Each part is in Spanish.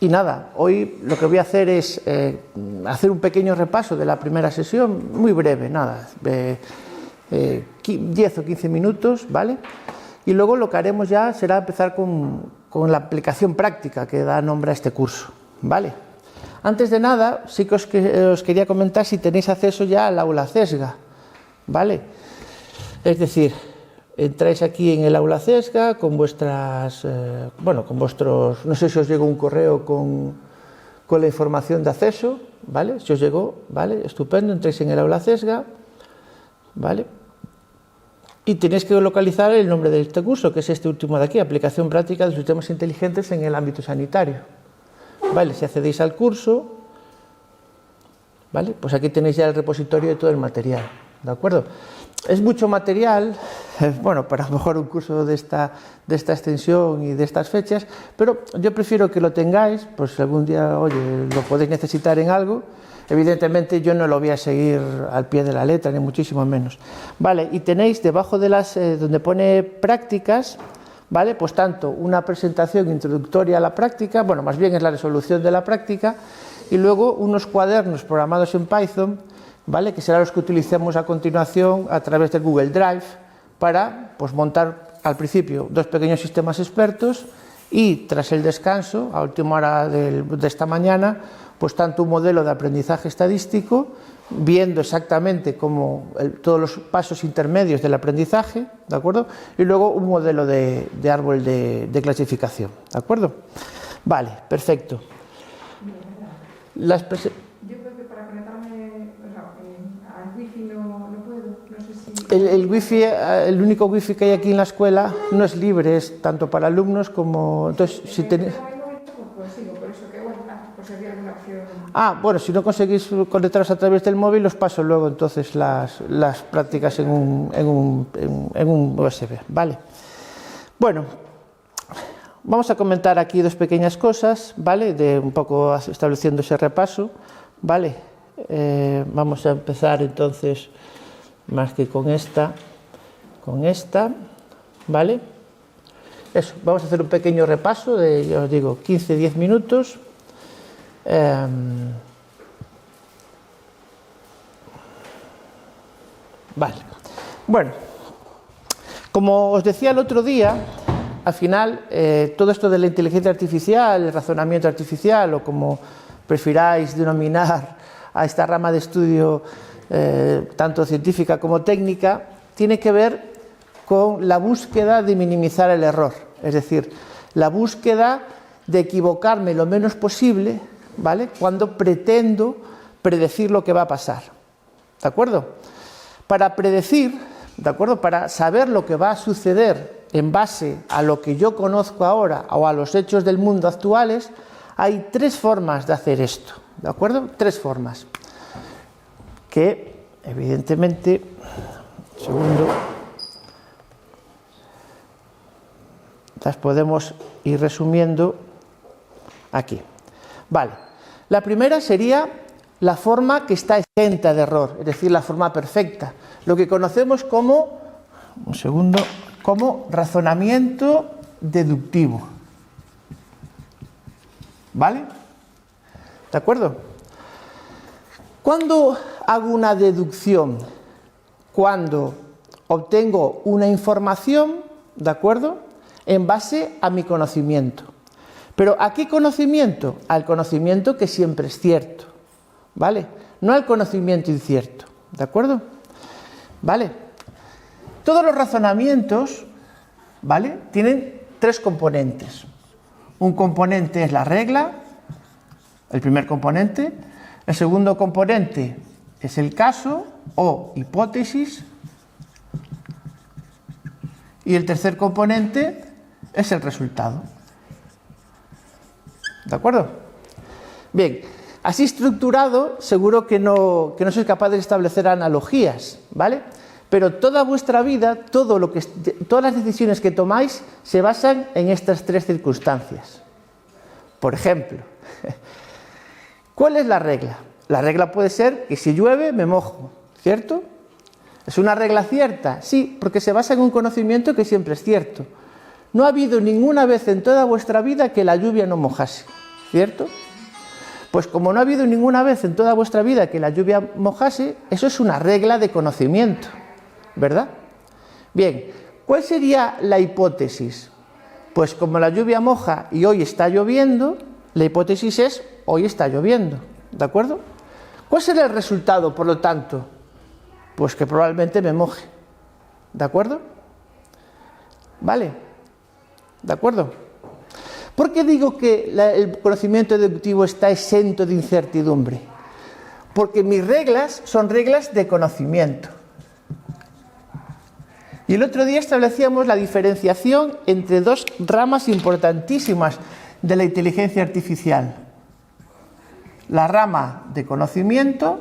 Y nada, hoy lo que voy a hacer es hacer un pequeño repaso de la primera sesión, muy breve, nada, 10 o 15 minutos, ¿vale? Y luego lo que haremos ya será empezar con la aplicación práctica que da nombre a este curso, ¿vale? Antes de nada, sí que os quería comentar si tenéis acceso ya al aula CESGA, ¿vale? Es decir, entráis aquí en el aula CESGA con vuestras, con vuestros, no sé si os llegó un correo con la información de acceso, ¿vale? Si os llegó, ¿vale? Estupendo, entráis en el aula CESGA, ¿vale? Y tenéis que localizar el nombre de este curso, que es este último de aquí, Aplicación Práctica de Sistemas Inteligentes en el Ámbito Sanitario. ¿Vale? Si accedéis al curso, ¿vale? Pues aquí tenéis ya el repositorio de todo el material, ¿de acuerdo? Es mucho material, bueno, para a lo mejor un curso de esta extensión y de estas fechas, pero yo prefiero que lo tengáis, pues si algún día, oye, lo podéis necesitar en algo. Evidentemente yo no lo voy a seguir al pie de la letra, ni muchísimo menos. Vale, y tenéis debajo de las, donde pone prácticas, ¿vale? Pues tanto una presentación introductoria a la práctica, bueno, más bien es la resolución de la práctica, y luego unos cuadernos programados en Python, ¿vale? Que serán los que utilicemos a continuación a través de Google Drive para, pues, montar al principio 2 pequeños sistemas expertos y tras el descanso, a última hora de esta mañana, pues tanto un modelo de aprendizaje estadístico, viendo exactamente todos los pasos intermedios del aprendizaje, ¿de acuerdo? Y luego un modelo de árbol de clasificación, ¿de acuerdo? Vale, perfecto. Yo creo que para conectarme al wifi no puedo, no sé si... El wifi, el único wifi que hay aquí en la escuela no es libre, es tanto para alumnos como... Entonces, si tenéis... Bueno, si no conseguís conectaros a través del móvil, os paso luego entonces las prácticas en un USB, ¿vale? Bueno, vamos a comentar aquí 2 pequeñas cosas, ¿vale? De un poco estableciendo ese repaso, ¿vale? Vamos a empezar entonces, más que con esta, ¿vale? Eso, vamos a hacer un pequeño repaso de, ya os digo, 15-10 minutos. Vale, bueno, como os decía el otro día, al final todo esto de la inteligencia artificial, el razonamiento artificial o como prefiráis denominar a esta rama de estudio tanto científica como técnica, tiene que ver con la búsqueda de minimizar el error, es decir, la búsqueda de equivocarme lo menos posible, ¿vale? Cuando pretendo predecir lo que va a pasar, ¿de acuerdo? Para predecir, ¿de acuerdo? Para saber lo que va a suceder en base a lo que yo conozco ahora o a los hechos del mundo actuales, hay 3 formas de hacer esto, ¿de acuerdo? 3 formas que, evidentemente, segundo, las podemos ir resumiendo aquí. Vale. La primera sería la forma que está exenta de error, es decir, la forma perfecta, lo que conocemos como, como razonamiento deductivo. ¿Vale? ¿De acuerdo? ¿Cuándo hago una deducción? Cuando obtengo una información, ¿de acuerdo?, en base a mi conocimiento. Pero ¿a qué conocimiento? Al conocimiento que siempre es cierto, ¿vale? No al conocimiento incierto, ¿de acuerdo? ¿Vale? Todos los razonamientos, ¿vale?, tienen 3 componentes. Un componente es la regla, el primer componente. El segundo componente es el caso o hipótesis. Y el tercer componente es el resultado. ¿De acuerdo? Bien, así estructurado, seguro que no sois capaces de establecer analogías, ¿vale? Pero toda vuestra vida, todas las decisiones que tomáis se basan en estas 3 circunstancias. Por ejemplo, ¿cuál es la regla? La regla puede ser que si llueve me mojo, ¿cierto? ¿Es una regla cierta? Sí, porque se basa en un conocimiento que siempre es cierto. No ha habido ninguna vez en toda vuestra vida que la lluvia no mojase. ¿cierto? Pues como no ha habido ninguna vez en toda vuestra vida que la lluvia mojase, eso es una regla de conocimiento, ¿verdad? Bien, ¿cuál sería la hipótesis? Pues como la lluvia moja y hoy está lloviendo, la hipótesis es hoy está lloviendo, ¿de acuerdo? ¿Cuál será el resultado, por lo tanto? Pues que probablemente me moje, ¿de acuerdo? ¿Vale? ¿De acuerdo? ¿Por qué digo que el conocimiento deductivo está exento de incertidumbre? Porque mis reglas son reglas de conocimiento. Y el otro día establecíamos la diferenciación entre dos ramas importantísimas de la inteligencia artificial. La rama de conocimiento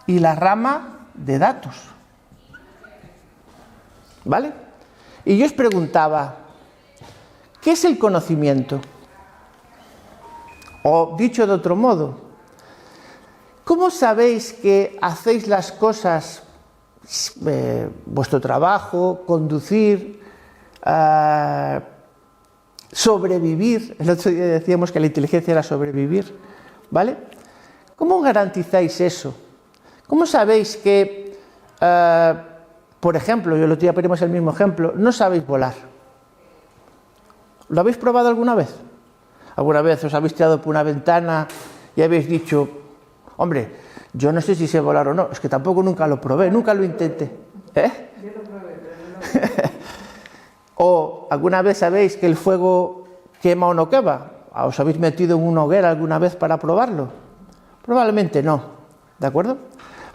y la rama de datos. ¿Vale? Y yo os preguntaba, ¿qué es el conocimiento? O dicho de otro modo, ¿cómo sabéis que hacéis las cosas, vuestro trabajo, conducir, sobrevivir? El otro día decíamos que la inteligencia era sobrevivir, ¿vale? ¿Cómo garantizáis eso? ¿Cómo sabéis que, por ejemplo, yo el otro día ponemos el mismo ejemplo, no sabéis volar? ¿Lo habéis probado alguna vez? ¿Alguna vez os habéis tirado por una ventana y habéis dicho, hombre, yo no sé si sé volar o no, es que tampoco nunca lo probé, nunca lo intenté? ¿Eh? Yo lo probé, pero no. ¿O alguna vez sabéis que el fuego quema o no quema? ¿Os habéis metido en una hoguera alguna vez para probarlo? Probablemente no, ¿de acuerdo?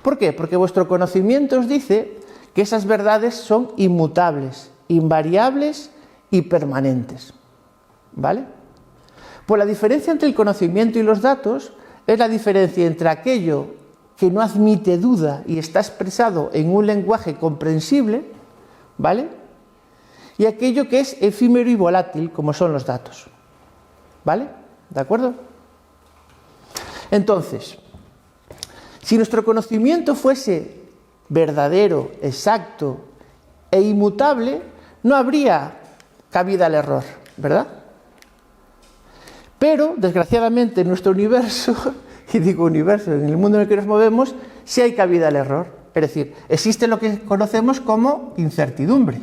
¿Por qué? Porque vuestro conocimiento os dice que esas verdades son inmutables, invariables y permanentes, ¿vale? Pues la diferencia entre el conocimiento y los datos es la diferencia entre aquello que no admite duda y está expresado en un lenguaje comprensible, ¿vale? Y aquello que es efímero y volátil, como son los datos, ¿vale? ¿De acuerdo? Entonces, si nuestro conocimiento fuese verdadero, exacto e inmutable, no habría cabida al error, ¿verdad? Pero, desgraciadamente, en nuestro universo, y digo universo, en el mundo en el que nos movemos, sí hay cabida al error. Es decir, existe lo que conocemos como incertidumbre.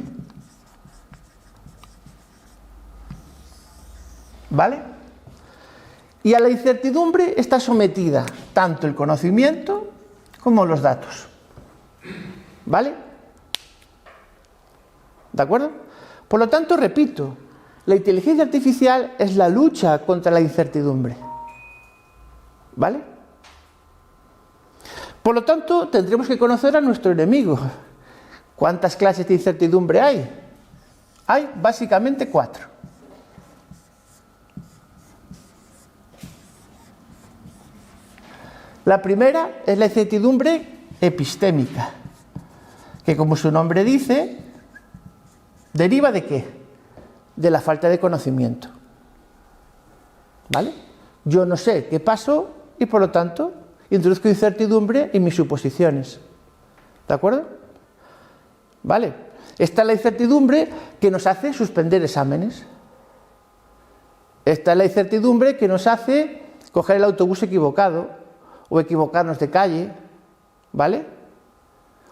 ¿Vale? Y a la incertidumbre está sometida tanto el conocimiento como los datos. ¿Vale? ¿De acuerdo? Por lo tanto, repito, la inteligencia artificial es la lucha contra la incertidumbre. ¿Vale? Por lo tanto, tendremos que conocer a nuestro enemigo. ¿Cuántas clases de incertidumbre hay? Hay básicamente 4. La primera es la incertidumbre epistémica, que como su nombre dice, ¿deriva de qué? De la falta de conocimiento. ¿Vale? Yo no sé qué pasó y por lo tanto introduzco incertidumbre en mis suposiciones. ¿De acuerdo? ¿Vale? Esta es la incertidumbre que nos hace suspender exámenes. Esta es la incertidumbre que nos hace coger el autobús equivocado o equivocarnos de calle, ¿vale?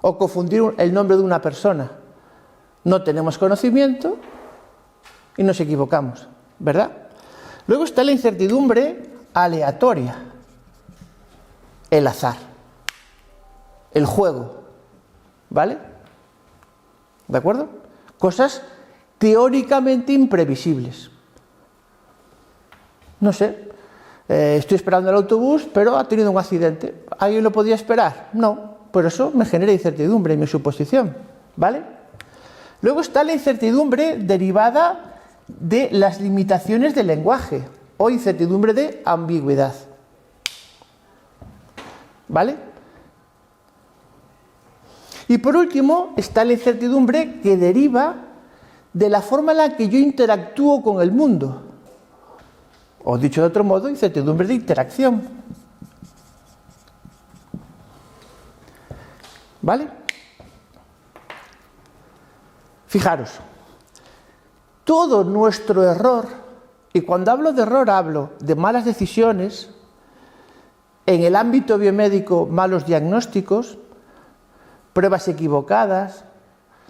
O confundir el nombre de una persona. No tenemos conocimiento y nos equivocamos, ¿verdad? Luego está la incertidumbre aleatoria, el azar, el juego, ¿vale? ¿De acuerdo? Cosas teóricamente imprevisibles. No sé, estoy esperando el autobús, pero ha tenido un accidente. ¿Alguien lo podía esperar? No, por eso me genera incertidumbre en mi suposición, ¿vale? Luego está la incertidumbre derivada de las limitaciones del lenguaje o incertidumbre de ambigüedad, ¿vale? Y por último está la incertidumbre que deriva de la forma en la que yo interactúo con el mundo, o dicho de otro modo, incertidumbre de interacción, ¿vale? Fijaros, todo nuestro error Y cuando hablo de error, hablo de malas decisiones, en el ámbito biomédico, malos diagnósticos, pruebas equivocadas,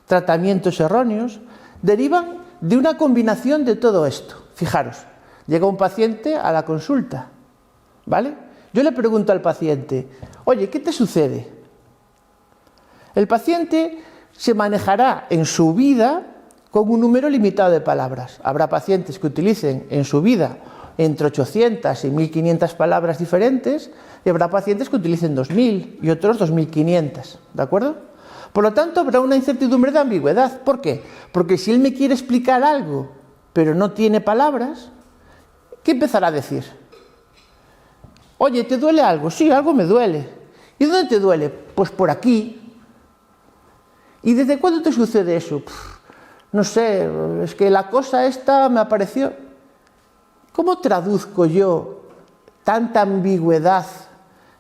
tratamientos erróneos, derivan de una combinación de todo esto. Fijaros, llega un paciente a la consulta, ¿vale? Yo le pregunto al paciente, oye, ¿qué te sucede? El paciente se manejará en su vida con un número limitado de palabras. Habrá pacientes que utilicen en su vida entre 800 y 1500 palabras diferentes y habrá pacientes que utilicen 2000 y otros 2500, ¿de acuerdo? Por lo tanto, habrá una incertidumbre de ambigüedad. ¿Por qué? Porque si él me quiere explicar algo, pero no tiene palabras, ¿qué empezará a decir? Oye, ¿te duele algo? Sí, algo me duele. ¿Y dónde te duele? Pues por aquí. ¿Y desde cuándo te sucede eso? No sé, es que la cosa esta me apareció. ¿Cómo traduzco yo tanta ambigüedad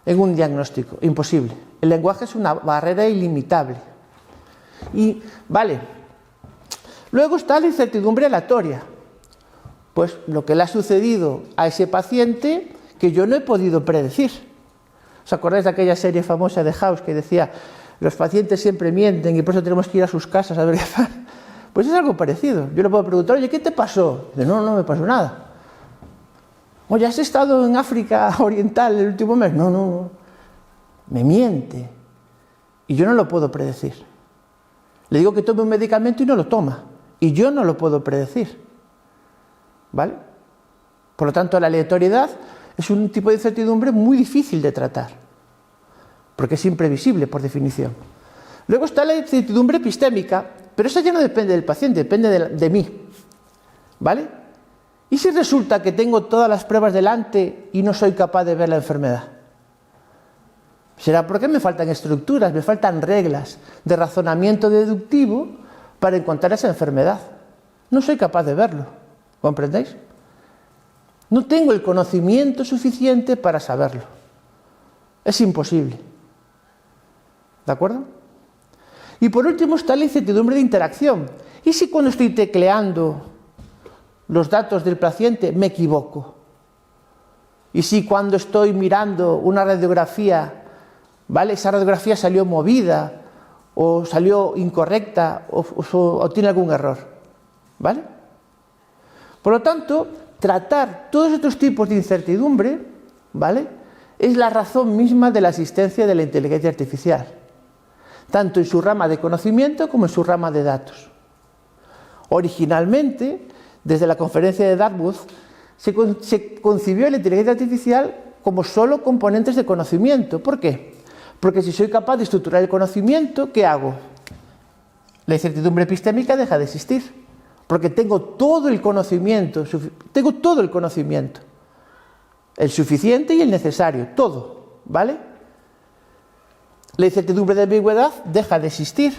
en un diagnóstico? Imposible. El lenguaje es una barrera ilimitable. Y, vale, luego está la incertidumbre aleatoria. Pues lo que le ha sucedido a ese paciente que yo no he podido predecir. ¿Os acordáis de aquella serie famosa de House que decía los pacientes siempre mienten y por eso tenemos que ir a sus casas a ver qué pasa? Pues es algo parecido. Yo le puedo preguntar, oye, ¿qué te pasó? Dice, no, no me pasó nada. Oye, ¿has estado en África Oriental el último mes? No, no, me miente. Y yo no lo puedo predecir. Le digo que tome un medicamento y no lo toma. Y yo no lo puedo predecir. ¿Vale? Por lo tanto, la aleatoriedad es un tipo de incertidumbre muy difícil de tratar. Porque es imprevisible, por definición. Luego está la incertidumbre epistémica, pero esa ya no depende del paciente, depende de mí. ¿Vale? ¿Y si resulta que tengo todas las pruebas delante y no soy capaz de ver la enfermedad? Será porque me faltan estructuras, me faltan reglas de razonamiento deductivo para encontrar esa enfermedad. No soy capaz de verlo. ¿Comprendéis? No tengo el conocimiento suficiente para saberlo. Es imposible. ¿De acuerdo? Y por último está la incertidumbre de interacción. ¿Y si cuando estoy tecleando los datos del paciente me equivoco? ¿Y si cuando estoy mirando una radiografía, ¿vale? Esa radiografía salió movida o salió incorrecta o tiene algún error? ¿Vale? Por lo tanto, tratar todos estos tipos de incertidumbre, ¿vale?, es la razón misma de la existencia de la inteligencia artificial, tanto en su rama de conocimiento como en su rama de datos. Originalmente, desde la conferencia de Dartmouth, se concibió la inteligencia artificial como solo componentes de conocimiento. ¿Por qué? Porque si soy capaz de estructurar el conocimiento, ¿qué hago? La incertidumbre epistémica deja de existir, porque tengo todo el conocimiento, el suficiente y el necesario, todo, ¿vale? La incertidumbre de ambigüedad deja de existir.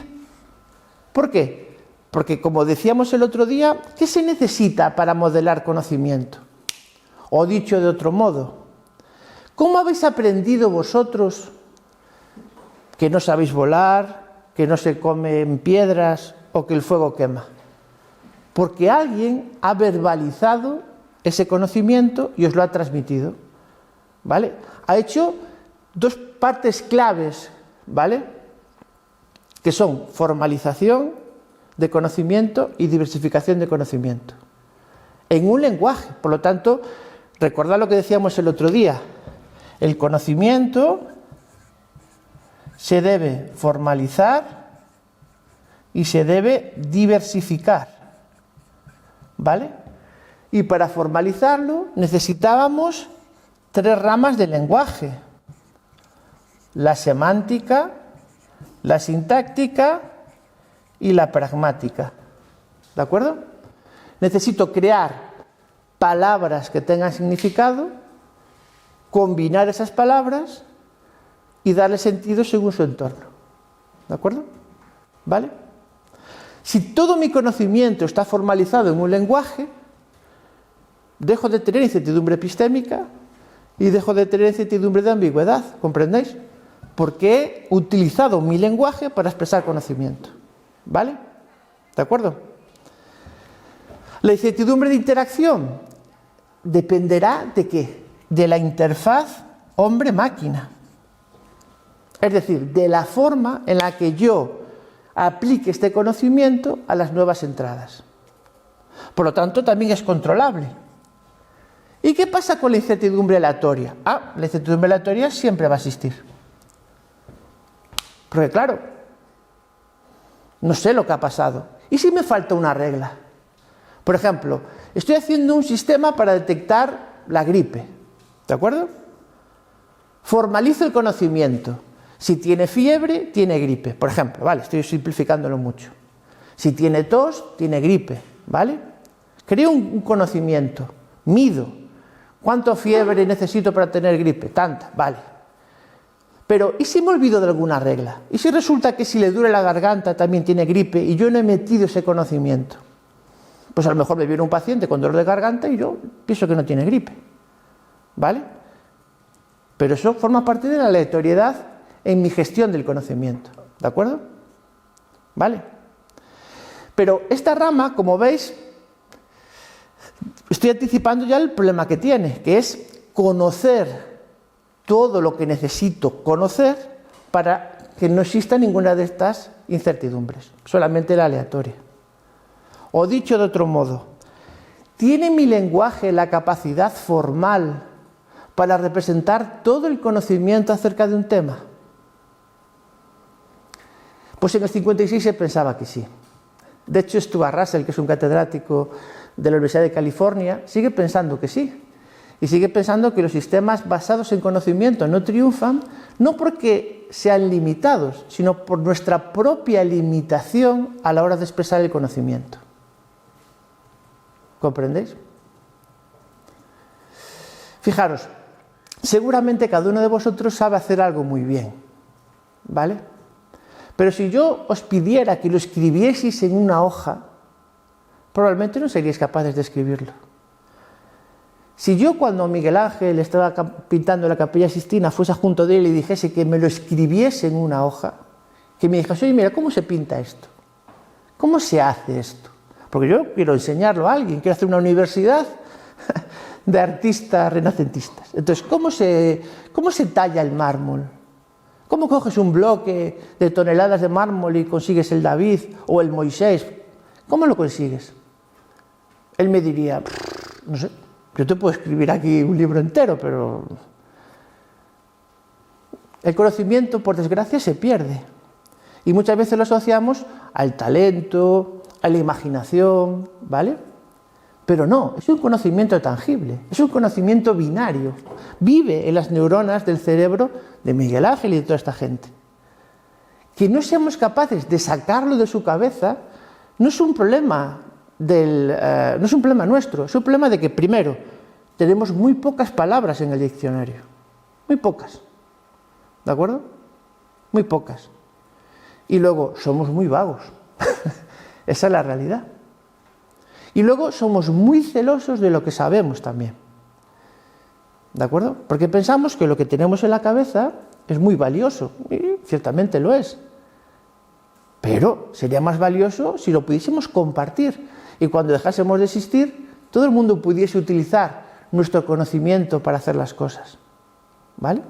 ¿Por qué? Porque, como decíamos el otro día, ¿qué se necesita para modelar conocimiento? O dicho de otro modo, ¿cómo habéis aprendido vosotros que no sabéis volar, que no se comen piedras o que el fuego quema? Porque alguien ha verbalizado ese conocimiento y os lo ha transmitido, ¿vale? Ha hecho dos partes claves, ¿vale?, que son formalización de conocimiento y diversificación de conocimiento en un lenguaje. Por lo tanto, recordad lo que decíamos el otro día, el conocimiento se debe formalizar y se debe diversificar, ¿vale? Y para formalizarlo necesitábamos tres ramas del lenguaje: la semántica, la sintáctica y la pragmática. ¿De acuerdo? Necesito crear palabras que tengan significado, combinar esas palabras y darle sentido según su entorno. ¿De acuerdo? ¿Vale? Si todo mi conocimiento está formalizado en un lenguaje, dejo de tener incertidumbre epistémica y dejo de tener incertidumbre de ambigüedad, ¿comprendéis? Porque he utilizado mi lenguaje para expresar conocimiento, ¿vale? ¿De acuerdo? La incertidumbre de interacción dependerá ¿de qué? De la interfaz hombre-máquina. Es decir, de la forma en la que yo aplique este conocimiento a las nuevas entradas. Por lo tanto, también es controlable. ¿Y qué pasa con la incertidumbre aleatoria? La incertidumbre aleatoria siempre va a existir. Porque claro, no sé lo que ha pasado. ¿Y si me falta una regla? Por ejemplo, estoy haciendo un sistema para detectar la gripe. ¿De acuerdo? Formalizo el conocimiento. Si tiene fiebre, tiene gripe. Por ejemplo, ¿vale? Estoy simplificándolo mucho. Si tiene tos, tiene gripe. ¿Vale? Creo un conocimiento. Mido. ¿Cuánta fiebre necesito para tener gripe? Tanta. Vale. Pero, ¿y si me olvido de alguna regla? ¿Y si resulta que si le duele la garganta también tiene gripe y yo no he metido ese conocimiento? Pues a lo mejor me viene un paciente con dolor de garganta y yo pienso que no tiene gripe. ¿Vale? Pero eso forma parte de la aleatoriedad en mi gestión del conocimiento. ¿De acuerdo? ¿Vale? Pero esta rama, como veis, estoy anticipando ya el problema que tiene, que es conocer todo lo que necesito conocer para que no exista ninguna de estas incertidumbres, solamente la aleatoria. O dicho de otro modo, ¿tiene mi lenguaje la capacidad formal para representar todo el conocimiento acerca de un tema? Pues en el 56 se pensaba que sí. De hecho, Stuart Russell, que es un catedrático de la Universidad de California, sigue pensando que sí. Y sigue pensando que los sistemas basados en conocimiento no triunfan, no porque sean limitados, sino por nuestra propia limitación a la hora de expresar el conocimiento. ¿Comprendéis? Fijaros, seguramente cada uno de vosotros sabe hacer algo muy bien, ¿vale? Pero si yo os pidiera que lo escribieseis en una hoja, probablemente no seríais capaces de escribirlo. Si yo, cuando Miguel Ángel estaba pintando la Capilla Sixtina, fuese junto de él y dijese que me lo escribiese en una hoja, que me dijese, oye, mira, ¿cómo se pinta esto? ¿Cómo se hace esto? Porque yo quiero enseñarlo a alguien, quiero hacer una universidad de artistas renacentistas. Entonces, ¿cómo se talla el mármol? ¿Cómo coges un bloque de toneladas de mármol y consigues el David o el Moisés? ¿Cómo lo consigues? Él me diría, no sé, yo te puedo escribir aquí un libro entero, pero el conocimiento, por desgracia, se pierde. Y muchas veces lo asociamos al talento, a la imaginación, ¿vale? Pero no, es un conocimiento tangible, es un conocimiento binario. Vive en las neuronas del cerebro de Miguel Ángel y de toda esta gente. Que no seamos capaces de sacarlo de su cabeza no es un problema no es un problema nuestro, es un problema de que, primero, tenemos muy pocas palabras en el diccionario. Muy pocas. ¿De acuerdo? Muy pocas. Y luego, somos muy vagos. Esa es la realidad. Y luego, somos muy celosos de lo que sabemos también. ¿De acuerdo? Porque pensamos que lo que tenemos en la cabeza es muy valioso. Y ciertamente lo es. Pero sería más valioso si lo pudiésemos compartir. Y cuando dejásemos de existir, todo el mundo pudiese utilizar nuestro conocimiento para hacer las cosas. ¿Vale?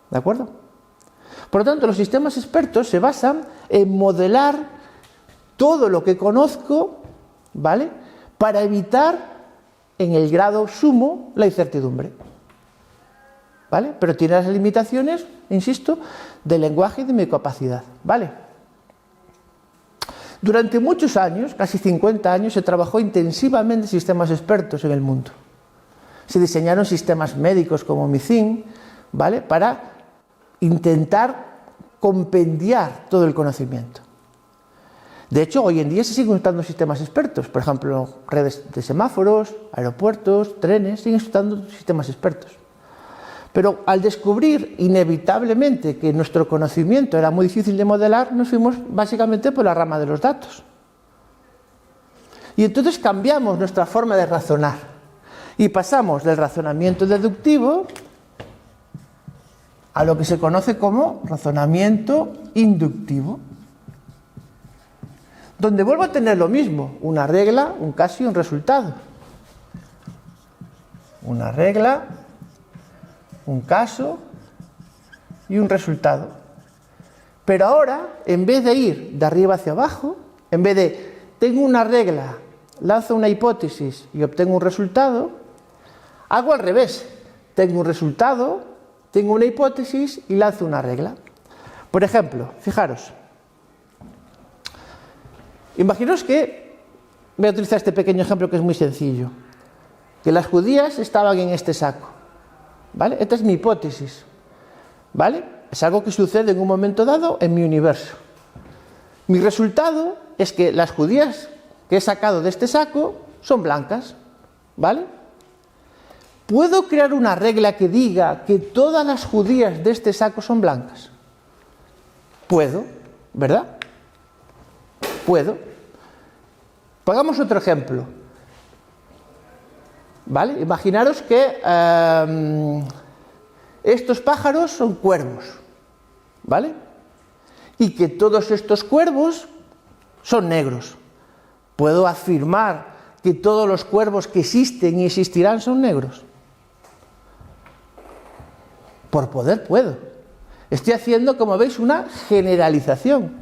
¿De acuerdo? Por lo tanto, los sistemas expertos se basan en modelar todo lo que conozco, ¿vale?, para evitar, en el grado sumo, la incertidumbre. ¿Vale? Pero tiene las limitaciones, insisto, del lenguaje y de mi capacidad. ¿Vale? Durante muchos años, casi 50 años, se trabajó intensivamente en sistemas expertos en el mundo. Se diseñaron sistemas médicos como MICIN, ¿vale?, para intentar compendiar todo el conocimiento. De hecho, hoy en día se siguen usando sistemas expertos. Por ejemplo, redes de semáforos, aeropuertos, trenes, siguen usando sistemas expertos. Pero al descubrir inevitablemente que nuestro conocimiento era muy difícil de modelar, nos fuimos básicamente por la rama de los datos. Y entonces cambiamos nuestra forma de razonar y pasamos del razonamiento deductivo a lo que se conoce como razonamiento inductivo, donde vuelvo a tener lo mismo, una regla, un caso y un resultado. una regla, un caso y un resultado. Pero ahora, en vez de ir de arriba hacia abajo, en vez de tengo una regla, lanzo una hipótesis y obtengo un resultado, hago al revés. Tengo un resultado, tengo una hipótesis y lanzo una regla. Por ejemplo, fijaros, imaginaos que, voy a utilizar este pequeño ejemplo que es muy sencillo, que las judías estaban en este saco, ¿vale? Esta es mi hipótesis, ¿vale? Es algo que sucede en un momento dado en mi universo. Mi resultado es que las judías que he sacado de este saco son blancas, ¿vale? ¿Puedo crear una regla que diga que todas las judías de este saco son blancas? Puedo, ¿verdad? Puedo. Pongamos otro ejemplo, ¿vale? Imaginaros que estos pájaros son cuervos, ¿vale? Y que todos estos cuervos son negros. ¿Puedo afirmar que todos los cuervos que existen y existirán son negros? Por poder puedo. Estoy haciendo, como veis, una generalización.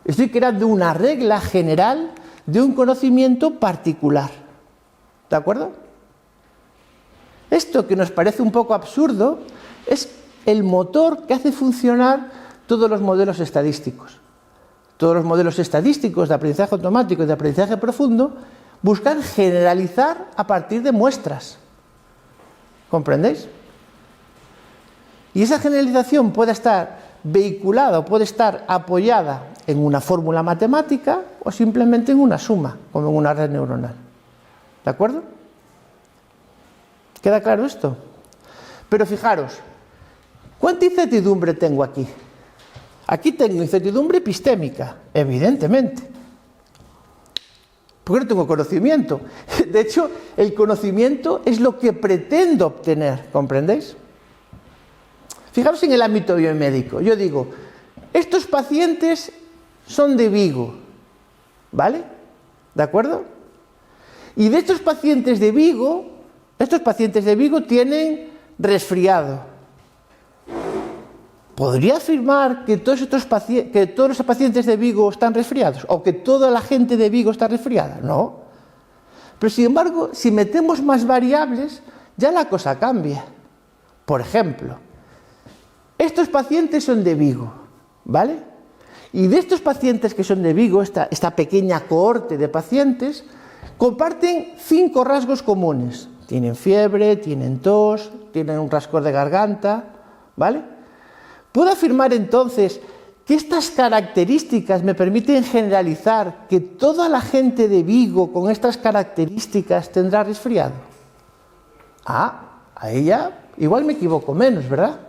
Estoy creando una regla general de un conocimiento particular. ¿De acuerdo? Esto que nos parece un poco absurdo es el motor que hace funcionar todos los modelos estadísticos. Todos los modelos estadísticos de aprendizaje automático y de aprendizaje profundo buscan generalizar a partir de muestras. ¿Comprendéis? Y esa generalización puede estar vehiculada o puede estar apoyada en una fórmula matemática o simplemente en una suma, como en una red neuronal. ¿De acuerdo? ¿Queda claro esto? Pero fijaros, ¿cuánta incertidumbre tengo aquí? Aquí tengo incertidumbre epistémica, evidentemente. Porque no tengo conocimiento. De hecho, el conocimiento es lo que pretendo obtener, ¿comprendéis? Fijaros en el ámbito biomédico. Yo digo, estos pacientes son de Vigo, ¿vale? ¿De acuerdo? Y de estos pacientes de Vigo tienen resfriado. ¿Podría afirmar que todos los pacientes de Vigo están resfriados? ¿O que toda la gente de Vigo está resfriada? No. Pero sin embargo, si metemos más variables, ya la cosa cambia. Por ejemplo, estos pacientes son de Vigo, ¿vale? Y de estos pacientes que son de Vigo, esta pequeña cohorte de pacientes, comparten 5 rasgos comunes. Tienen fiebre, tienen tos, tienen un rascor de garganta, ¿vale? ¿Puedo afirmar entonces que estas características me permiten generalizar que toda la gente de Vigo con estas características tendrá resfriado? Ahí ya igual me equivoco menos, ¿verdad?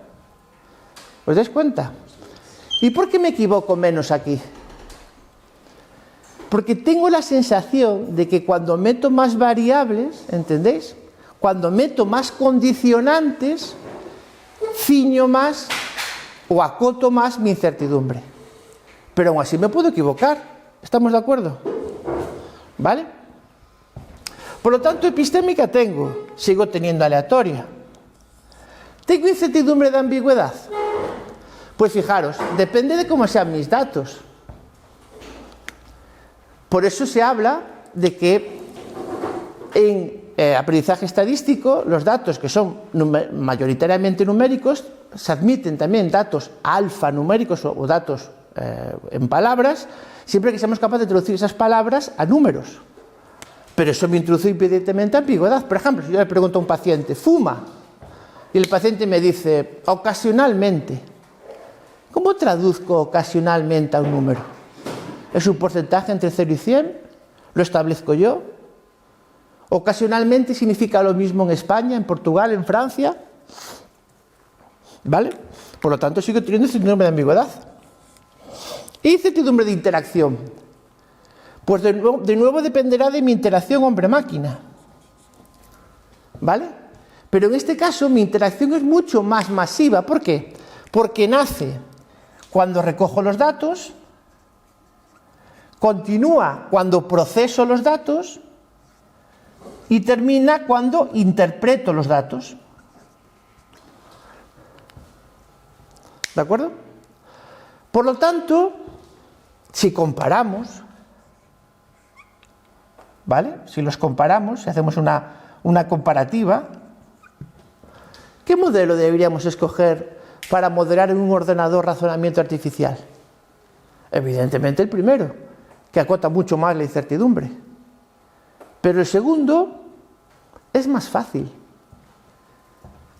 ¿Os dais cuenta? ¿Y por qué me equivoco menos aquí? Porque tengo la sensación de que cuando meto más variables, ¿entendéis? Cuando meto más condicionantes, ciño más o acoto más mi incertidumbre. Pero aún así me puedo equivocar. ¿Estamos de acuerdo? ¿Vale? Por lo tanto, epistémica tengo, sigo teniendo aleatoria. ¿Tengo incertidumbre de ambigüedad? Pues fijaros, depende de cómo sean mis datos. Por eso se habla de que en aprendizaje estadístico los datos que son mayoritariamente numéricos se admiten también datos alfanuméricos o datos en palabras, siempre que seamos capaces de traducir esas palabras a números. Pero eso me introduce evidentemente ambigüedad. Por ejemplo, si yo le pregunto a un paciente, ¿fuma? Y el paciente me dice, ocasionalmente. ¿Cómo traduzco ocasionalmente a un número? ¿Es un porcentaje entre 0 y 100? ¿Lo establezco yo? ¿Ocasionalmente significa lo mismo en España, en Portugal, en Francia? ¿Vale? Por lo tanto, sigo teniendo incertidumbre de ambigüedad. ¿Y incertidumbre de interacción? Pues de nuevo dependerá de mi interacción hombre-máquina. ¿Vale? Pero en este caso mi interacción es mucho más masiva. ¿Por qué? Porque nace cuando recojo los datos, continúa cuando proceso los datos y termina cuando interpreto los datos. ¿De acuerdo? Por lo tanto, si comparamos, ¿vale? Si los comparamos, si hacemos una comparativa, ¿qué modelo deberíamos escoger para modelar en un ordenador razonamiento artificial? Evidentemente el primero, que acota mucho más la incertidumbre. Pero el segundo es más fácil.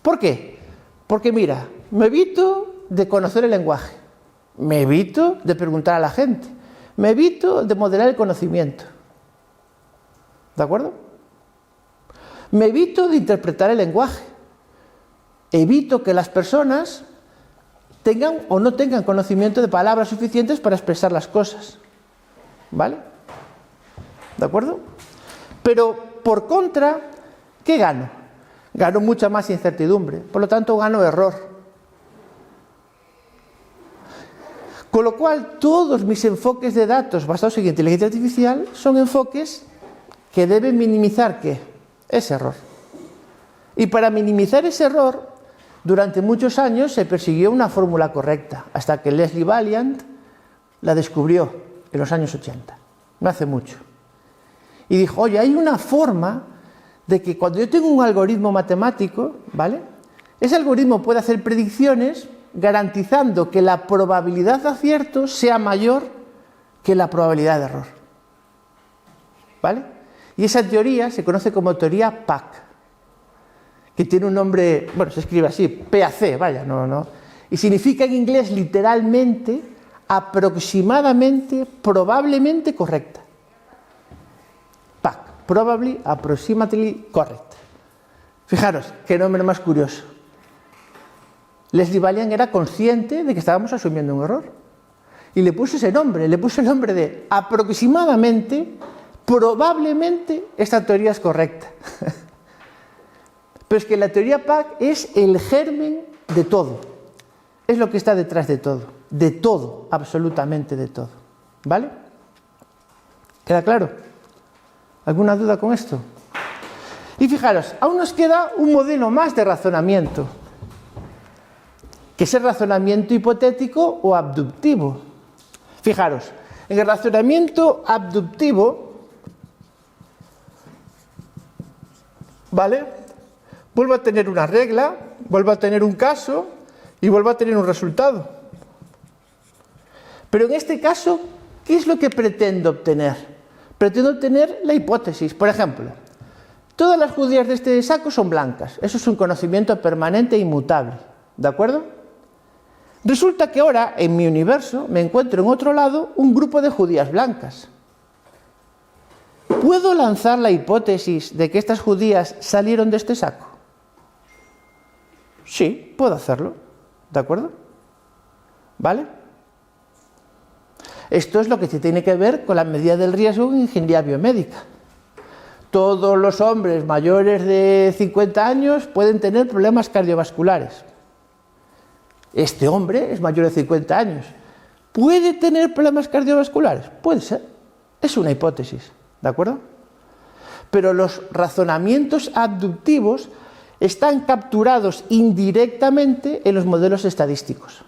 ¿Por qué? Porque mira, me evito de conocer el lenguaje, me evito de preguntar a la gente, me evito de modelar el conocimiento. ¿De acuerdo? Me evito de interpretar el lenguaje, evito que las personas tengan o no tengan conocimiento de palabras suficientes para expresar las cosas. ¿Vale? ¿De acuerdo? Pero por contra, ¿qué gano? Gano mucha más incertidumbre, por lo tanto gano error. Con lo cual, todos mis enfoques de datos basados en inteligencia artificial son enfoques que deben minimizar, ¿qué? Ese error. Y para minimizar ese error, durante muchos años se persiguió una fórmula correcta, hasta que Leslie Valiant la descubrió en los años 80, no hace mucho. Y dijo, oye, hay una forma de que cuando yo tengo un algoritmo matemático, ¿vale? Ese algoritmo puede hacer predicciones garantizando que la probabilidad de acierto sea mayor que la probabilidad de error. ¿Vale? Y esa teoría se conoce como teoría PAC, que tiene un nombre, bueno, se escribe así, PAC, vaya, no. Y significa en inglés literalmente, aproximadamente, probablemente correcta. PAC, probably, approximately correct. Fijaros, qué nombre más curioso. Leslie Valiant era consciente de que estábamos asumiendo un error y le puso ese nombre, le puso el nombre de aproximadamente, probablemente esta teoría es correcta. Pero es que la teoría PAC es el germen de todo, es lo que está detrás de todo, absolutamente de todo. ¿Vale? ¿Queda claro? ¿Alguna duda con esto? Y fijaros, aún nos queda un modelo más de razonamiento, que es el razonamiento hipotético o abductivo. Fijaros, en el razonamiento abductivo, ¿vale? Vuelvo a tener una regla, vuelvo a tener un caso y vuelvo a tener un resultado. Pero en este caso, ¿qué es lo que pretendo obtener? Pretendo obtener la hipótesis. Por ejemplo, todas las judías de este saco son blancas. Eso es un conocimiento permanente e inmutable. ¿De acuerdo? Resulta que ahora, en mi universo, me encuentro en otro lado un grupo de judías blancas. ¿Puedo lanzar la hipótesis de que estas judías salieron de este saco? Sí, puedo hacerlo. ¿De acuerdo? ¿Vale? Esto es lo que se tiene que ver con la medida del riesgo en ingeniería biomédica. Todos los hombres mayores de 50 años pueden tener problemas cardiovasculares. Este hombre es mayor de 50 años. ¿Puede tener problemas cardiovasculares? Puede ser. Es una hipótesis. ¿De acuerdo? Pero los razonamientos abductivos están capturados indirectamente en los modelos estadísticos.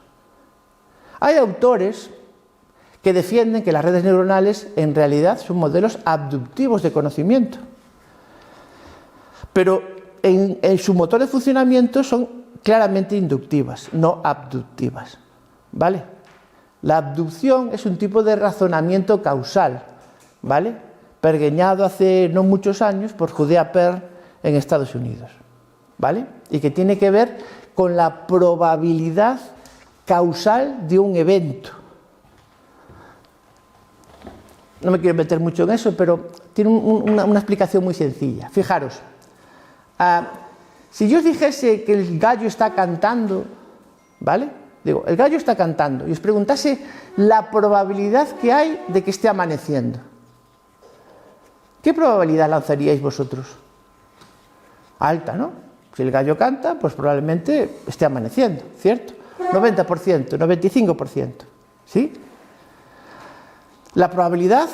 Hay autores que defienden que las redes neuronales en realidad son modelos abductivos de conocimiento. Pero en su motor de funcionamiento son claramente inductivas, no abductivas. ¿Vale? La abducción es un tipo de razonamiento causal, ¿vale? Pergeñado hace no muchos años por Judea Pearl en Estados Unidos, ¿vale? Y que tiene que ver con la probabilidad causal de un evento. No me quiero meter mucho en eso, pero tiene una explicación muy sencilla. Fijaros, si yo os dijese que el gallo está cantando, ¿vale? Digo, el gallo está cantando, y os preguntase la probabilidad que hay de que esté amaneciendo. ¿Qué probabilidad lanzaríais vosotros? Alta, ¿no? Si el gallo canta, pues probablemente esté amaneciendo, ¿cierto? 90%, 95%, ¿sí? La probabilidad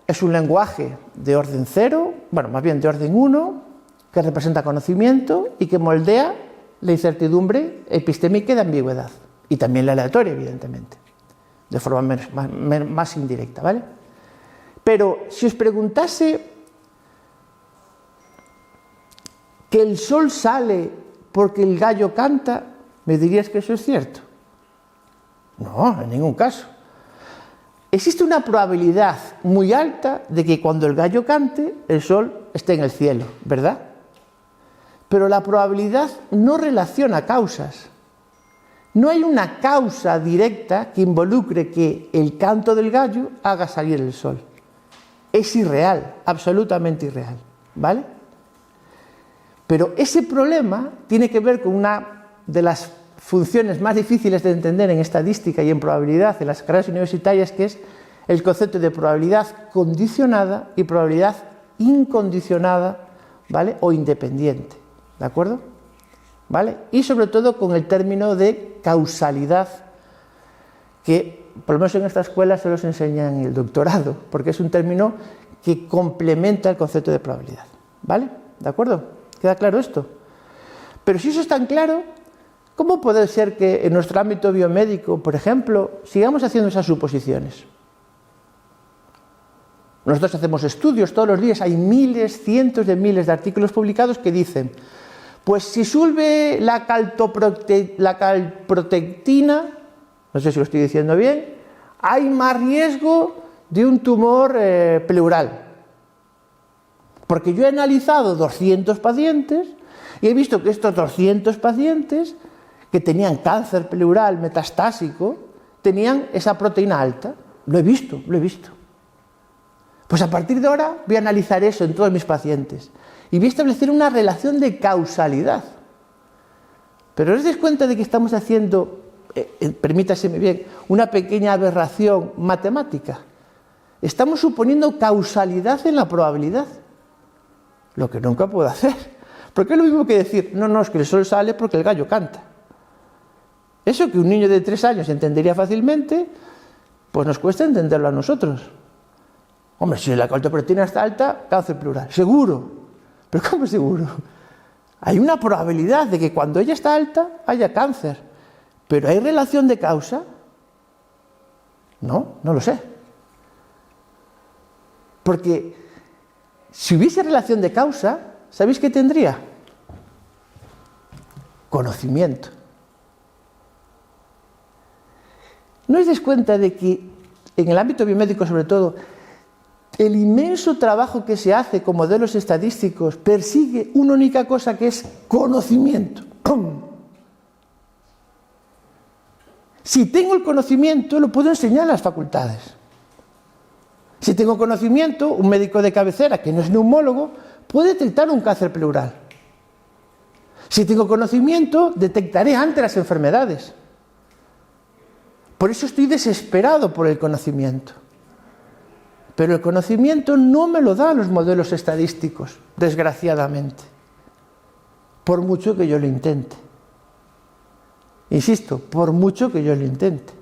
es un lenguaje de orden 0, bueno, más bien de orden 1, que representa conocimiento y que moldea la incertidumbre epistémica y de ambigüedad. Y también la aleatoria, evidentemente, de forma más indirecta, ¿vale? Pero si os preguntase que el sol sale porque el gallo canta, ¿me dirías que eso es cierto? No, en ningún caso. Existe una probabilidad muy alta de que cuando el gallo cante, el sol esté en el cielo, ¿verdad? Pero la probabilidad no relaciona causas. No hay una causa directa que involucre que el canto del gallo haga salir el sol. Es irreal, absolutamente irreal, ¿vale? Pero ese problema tiene que ver con una de las funciones más difíciles de entender en estadística y en probabilidad en las carreras universitarias, que es el concepto de probabilidad condicionada y probabilidad incondicionada, ¿vale? O independiente, ¿de acuerdo? ¿Vale? Y sobre todo con el término de causalidad, que por lo menos en esta escuela se los enseña en el doctorado, porque es un término que complementa el concepto de probabilidad, ¿vale? ¿De acuerdo? ¿Queda claro esto? Pero si eso es tan claro, ¿cómo puede ser que en nuestro ámbito biomédico, por ejemplo, sigamos haciendo esas suposiciones? Nosotros hacemos estudios todos los días, hay miles, cientos de miles de artículos publicados que dicen, pues si sube la calprotectina, no sé si lo estoy diciendo bien, hay más riesgo de un tumor pleural. Porque yo he analizado 200 pacientes y he visto que estos 200 pacientes que tenían cáncer pleural metastásico tenían esa proteína alta. Lo he visto. Pues a partir de ahora voy a analizar eso en todos mis pacientes y voy a establecer una relación de causalidad. Pero os dais cuenta de que estamos haciendo, permítaseme bien, una pequeña aberración matemática. Estamos suponiendo causalidad en la probabilidad, lo que nunca puedo hacer. Porque es lo mismo que decir, no, es que el sol sale porque el gallo canta. Eso que un niño de 3 años entendería fácilmente, pues nos cuesta entenderlo a nosotros. Hombre, si la calprotectina está alta, cáncer pleural, seguro. ¿Pero cómo seguro? Hay una probabilidad de que cuando ella está alta haya cáncer. ¿Pero hay relación de causa? No lo sé. Porque si hubiese relación de causa, ¿sabéis qué tendría? Conocimiento. ¿No os dais cuenta de que en el ámbito biomédico, sobre todo, el inmenso trabajo que se hace con modelos estadísticos persigue una única cosa, que es conocimiento? Si tengo el conocimiento, lo puedo enseñar a las facultades. Si tengo conocimiento, un médico de cabecera que no es neumólogo puede detectar un cáncer pleural. Si tengo conocimiento, detectaré antes las enfermedades. Por eso estoy desesperado por el conocimiento. Pero el conocimiento no me lo dan los modelos estadísticos, desgraciadamente, por mucho que yo lo intente. Insisto, por mucho que yo lo intente.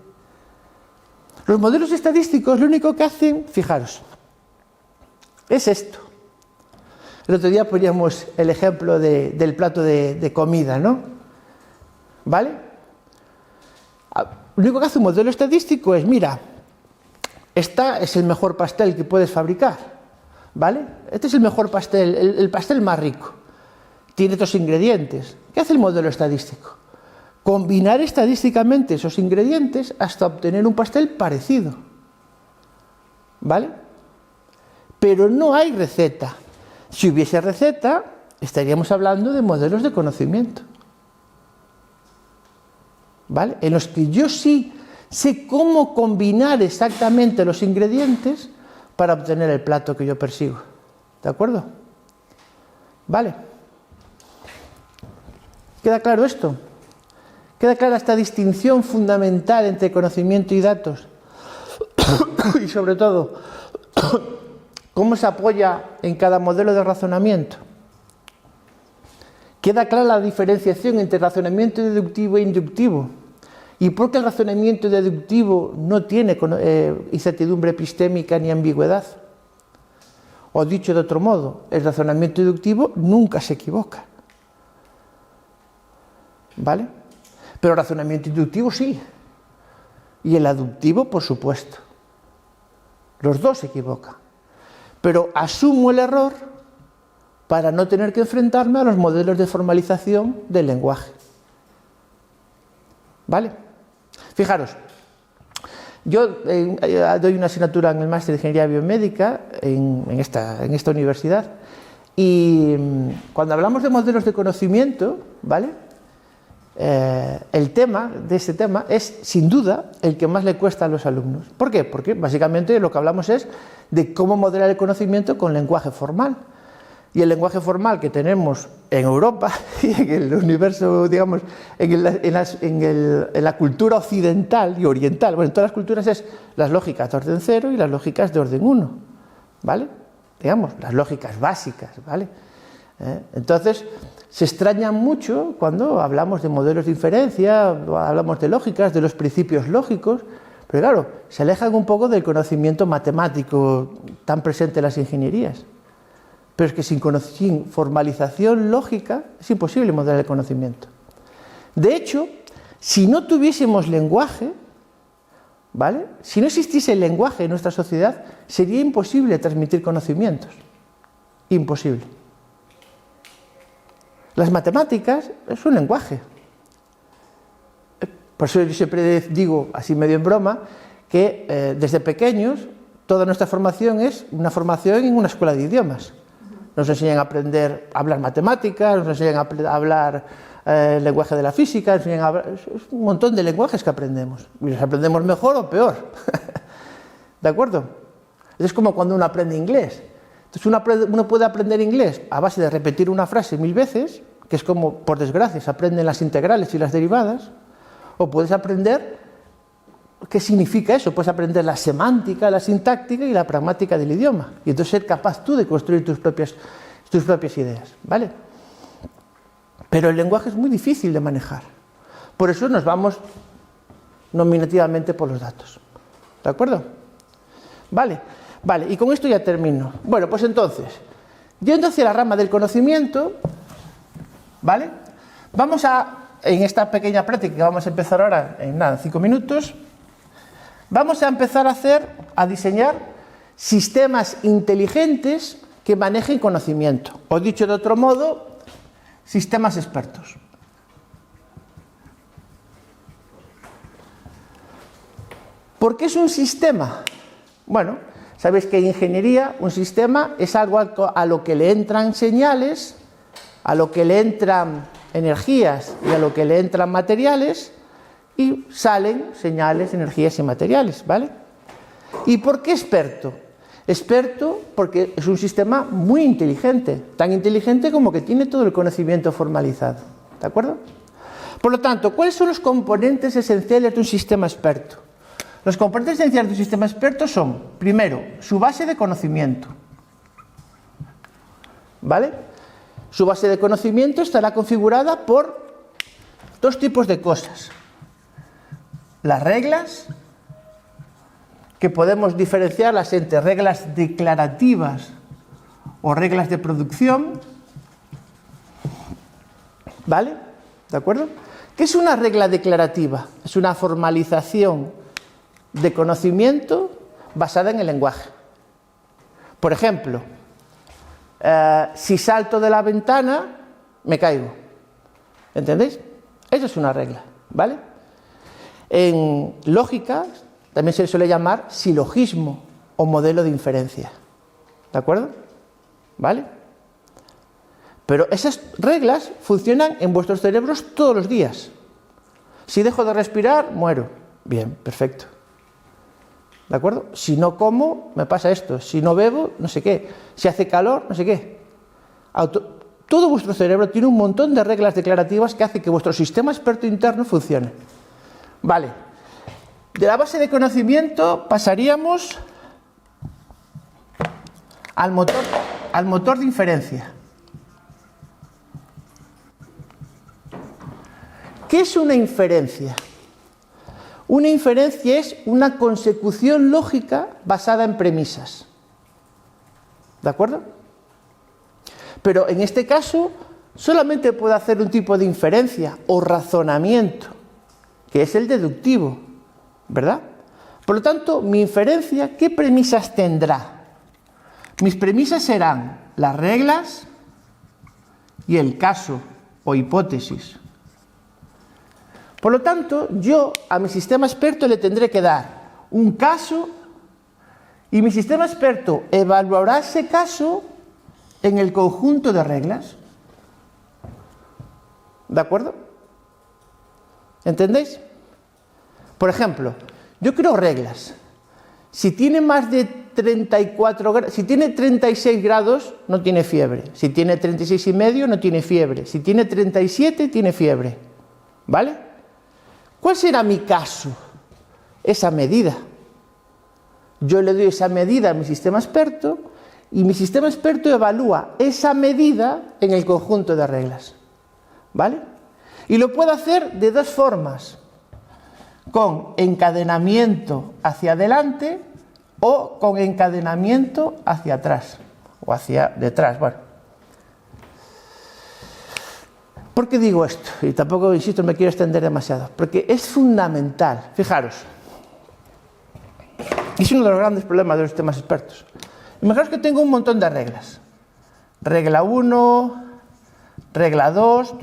Los modelos estadísticos lo único que hacen, fijaros, es esto. El otro día poníamos el ejemplo del plato de comida, ¿no? ¿Vale? Lo único que hace un modelo estadístico es, mira, este es el mejor pastel que puedes fabricar, ¿vale? Este es el mejor pastel, el pastel más rico. Tiene estos ingredientes. ¿Qué hace el modelo estadístico? Combinar estadísticamente esos ingredientes hasta obtener un pastel parecido, ¿vale? Pero no hay receta. Si hubiese receta, estaríamos hablando de modelos de conocimiento, ¿vale? En los que yo sí sé cómo combinar exactamente los ingredientes para obtener el plato que yo persigo. ¿De acuerdo? ¿Vale? ¿Queda claro esto? ¿Queda clara esta distinción fundamental entre conocimiento y datos? Y sobre todo, ¿cómo se apoya en cada modelo de razonamiento? ¿Queda clara la diferenciación entre razonamiento deductivo e inductivo? ¿Y por qué el razonamiento deductivo no tiene incertidumbre epistémica ni ambigüedad? O dicho de otro modo, el razonamiento inductivo nunca se equivoca. ¿Vale? Pero el razonamiento inductivo sí. Y el aductivo, por supuesto. Los dos se equivocan. Pero asumo el error para no tener que enfrentarme a los modelos de formalización del lenguaje. ¿Vale? Fijaros, yo doy una asignatura en el máster de Ingeniería Biomédica en esta universidad, y cuando hablamos de modelos de conocimiento, ¿vale? El tema de este tema es, sin duda, el que más le cuesta a los alumnos. ¿Por qué? Porque básicamente lo que hablamos es de cómo modelar el conocimiento con lenguaje formal. Y el lenguaje formal que tenemos en Europa y en el universo, digamos, en la cultura occidental y oriental, bueno, en todas las culturas, es las lógicas de orden 0 y las lógicas de orden 1, ¿vale? Digamos, las lógicas básicas, ¿vale? Entonces, se extrañan mucho cuando hablamos de modelos de inferencia, hablamos de lógicas, de los principios lógicos, pero claro, se alejan un poco del conocimiento matemático tan presente en las ingenierías. Pero es que sin formalización lógica es imposible modelar el conocimiento. De hecho, si no tuviésemos lenguaje, ¿vale? Si no existiese el lenguaje en nuestra sociedad, sería imposible transmitir conocimientos. Imposible. Las matemáticas es un lenguaje. Por eso yo siempre digo, así medio en broma, que desde pequeños toda nuestra formación es una formación en una escuela de idiomas. Nos enseñan a aprender a hablar matemáticas, nos enseñan a hablar el lenguaje de la física, nos enseñan es un montón de lenguajes que aprendemos. Y los aprendemos mejor o peor. ¿De acuerdo? Es como cuando uno aprende inglés. Entonces uno puede aprender inglés a base de repetir una frase 1000 veces, que es como, por desgracia, se aprenden las integrales y las derivadas, o puedes aprender qué significa eso, puedes aprender la semántica, la sintáctica y la pragmática del idioma, y entonces ser capaz tú de construir tus propias ideas, ¿vale? Pero el lenguaje es muy difícil de manejar, por eso nos vamos nominativamente por los datos, ¿de acuerdo? Vale, y con esto ya termino. Bueno, pues entonces, yendo hacia la rama del conocimiento, ¿vale? Vamos en esta pequeña práctica que vamos a empezar ahora en 5 minutos, vamos a empezar a diseñar sistemas inteligentes que manejen conocimiento, o dicho de otro modo, sistemas expertos. ¿Por qué es un sistema? Bueno, sabéis que en ingeniería un sistema es algo a lo que le entran señales, a lo que le entran energías y a lo que le entran materiales, y salen señales, energías y materiales, ¿vale? ¿Y por qué experto? Experto porque es un sistema muy inteligente, tan inteligente como que tiene todo el conocimiento formalizado, ¿de acuerdo? Por lo tanto, ¿cuáles son los componentes esenciales de un sistema experto? Los componentes esenciales de un sistema experto son, primero, su base de conocimiento, ¿vale? Su base de conocimiento estará configurada por dos tipos de cosas. Las reglas, que podemos diferenciarlas entre reglas declarativas o reglas de producción, ¿vale? ¿De acuerdo? ¿Qué es una regla declarativa? Es una formalización de conocimiento basada en el lenguaje. Por ejemplo, si salto de la ventana, me caigo. ¿Entendéis? Eso es una regla, ¿vale? En lógica también se le suele llamar silogismo o modelo de inferencia. ¿De acuerdo? ¿Vale? Pero esas reglas funcionan en vuestros cerebros todos los días. Si dejo de respirar, muero. Bien, perfecto. ¿De acuerdo? Si no como, me pasa esto. Si no bebo, no sé qué. Si hace calor, no sé qué. Todo vuestro cerebro tiene un montón de reglas declarativas que hace que vuestro sistema experto interno funcione. Vale. De la base de conocimiento pasaríamos al motor de inferencia. ¿Qué es una inferencia? Una inferencia es una consecución lógica basada en premisas. ¿De acuerdo? Pero en este caso solamente puedo hacer un tipo de inferencia o razonamiento, que es el deductivo, ¿verdad? Por lo tanto, mi inferencia, ¿qué premisas tendrá? Mis premisas serán las reglas y el caso o hipótesis. Por lo tanto, yo a mi sistema experto le tendré que dar un caso y mi sistema experto evaluará ese caso en el conjunto de reglas. ¿De acuerdo? ¿Entendéis? Por ejemplo, yo creo reglas. Si tiene más de 34 grados, si tiene 36 grados, no tiene fiebre. Si tiene 36,5, no tiene fiebre. Si tiene 37, tiene fiebre. ¿Vale? ¿Cuál será mi caso? Esa medida. Yo le doy esa medida a mi sistema experto y mi sistema experto evalúa esa medida en el conjunto de reglas. ¿Vale? Y lo puedo hacer de dos formas. Con encadenamiento hacia adelante o con encadenamiento hacia atrás o hacia detrás. Bueno, ¿por qué digo esto? Y tampoco, insisto, me quiero extender demasiado, porque es fundamental. Fijaros, y es uno de los grandes problemas de los sistemas expertos. Imaginaos que tengo un montón de reglas. Regla 1, regla 2,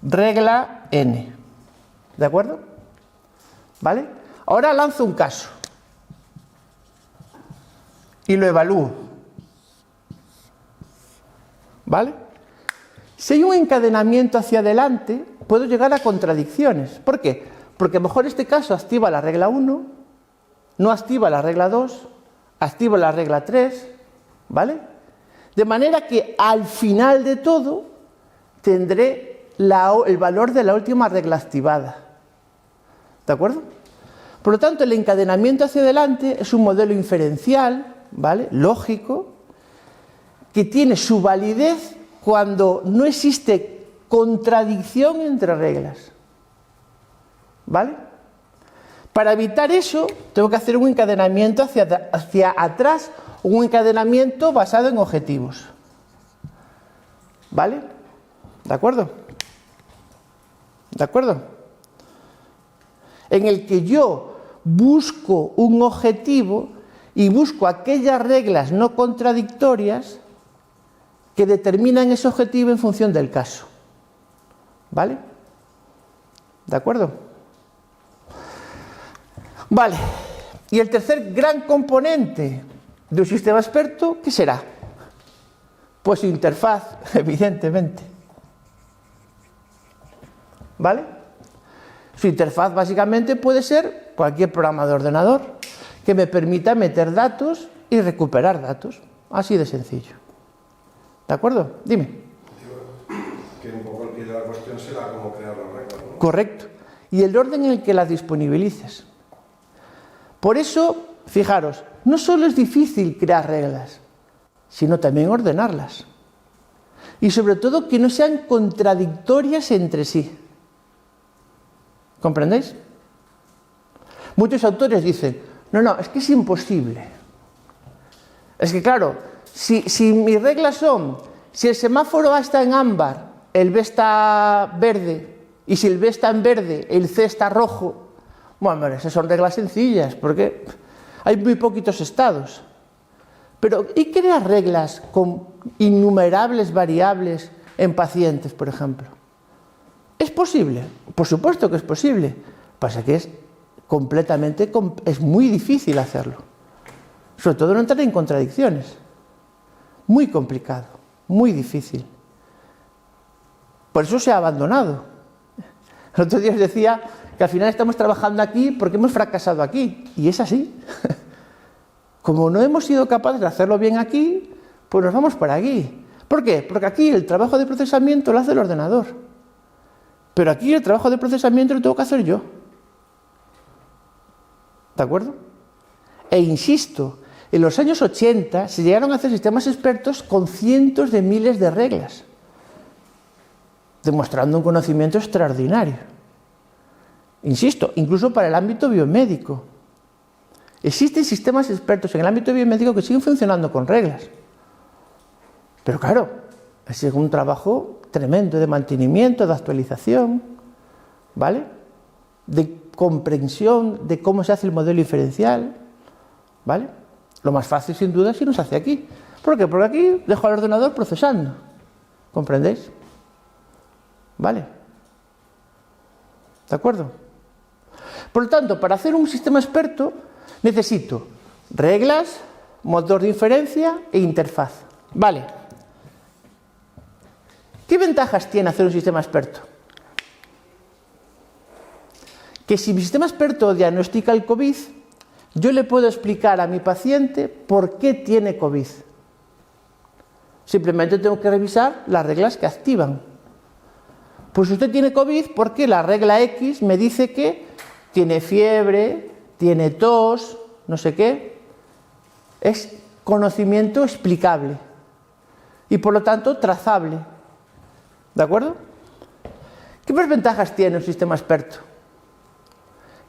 regla n. ¿De acuerdo? ¿Vale? Ahora lanzo un caso y lo evalúo. ¿Vale? Si hay un encadenamiento hacia adelante, puedo llegar a contradicciones. ¿Por qué? Porque a lo mejor este caso activa la regla 1, no activa la regla 2, activa la regla 3, ¿vale? De manera que al final de todo tendré el valor de la última regla activada. ¿De acuerdo? Por lo tanto, el encadenamiento hacia adelante es un modelo inferencial, ¿vale? Lógico, que tiene su validez cuando no existe contradicción entre reglas. ¿Vale? Para evitar eso, tengo que hacer un encadenamiento hacia atrás, un encadenamiento basado en objetivos. ¿Vale? ¿De acuerdo? ¿De acuerdo? En el que yo busco un objetivo y busco aquellas reglas no contradictorias que determinan ese objetivo en función del caso. ¿Vale? ¿De acuerdo? Vale. Y el tercer gran componente de un sistema experto, ¿qué será? Pues su interfaz, evidentemente. ¿Vale? Su interfaz básicamente puede ser cualquier programa de ordenador que me permita meter datos y recuperar datos. Así de sencillo. ¿De acuerdo? Dime. Que un poco el pie de la cuestión será cómo crear las reglas, ¿no? Correcto. Y el orden en el que las disponibilices. Por eso, fijaros, no solo es difícil crear reglas, sino también ordenarlas. Y sobre todo que no sean contradictorias entre sí. ¿Comprendéis? Muchos autores dicen, no, es que es imposible. Es que claro, si mis reglas son, si el semáforo A está en ámbar, el B está verde, y si el B está en verde, el C está rojo, bueno, esas son reglas sencillas, porque hay muy poquitos estados. Pero, ¿y crear reglas con innumerables variables en pacientes, por ejemplo? ¿Es posible? Por supuesto que es posible. Pasa que es muy difícil hacerlo. Sobre todo no entrar en contradicciones. Muy complicado, muy difícil. Por eso se ha abandonado. El otro día os decía que al final estamos trabajando aquí porque hemos fracasado aquí. Y es así. Como no hemos sido capaces de hacerlo bien aquí, pues nos vamos para aquí. ¿Por qué? Porque aquí el trabajo de procesamiento lo hace el ordenador. Pero aquí el trabajo de procesamiento lo tengo que hacer yo. ¿De acuerdo? E insisto, en los años 80 se llegaron a hacer sistemas expertos con cientos de miles de reglas, demostrando un conocimiento extraordinario. Insisto, incluso para el ámbito biomédico. Existen sistemas expertos en el ámbito biomédico que siguen funcionando con reglas. Pero claro, es un trabajo tremendo de mantenimiento, de actualización, ¿vale? De comprensión de cómo se hace el modelo diferencial, ¿vale? Lo más fácil, sin duda, si no se hace aquí. ¿Por qué? Porque aquí dejo al ordenador procesando. ¿Comprendéis? ¿Vale? ¿De acuerdo? Por lo tanto, para hacer un sistema experto necesito reglas, motor de inferencia e interfaz. Vale. ¿Qué ventajas tiene hacer un sistema experto? Que si mi sistema experto diagnostica el COVID, yo le puedo explicar a mi paciente por qué tiene COVID. Simplemente tengo que revisar las reglas que activan. Pues usted tiene COVID porque la regla X me dice que tiene fiebre, tiene tos, no sé qué. Es conocimiento explicable y por lo tanto trazable. ¿De acuerdo? ¿Qué más ventajas tiene un sistema experto?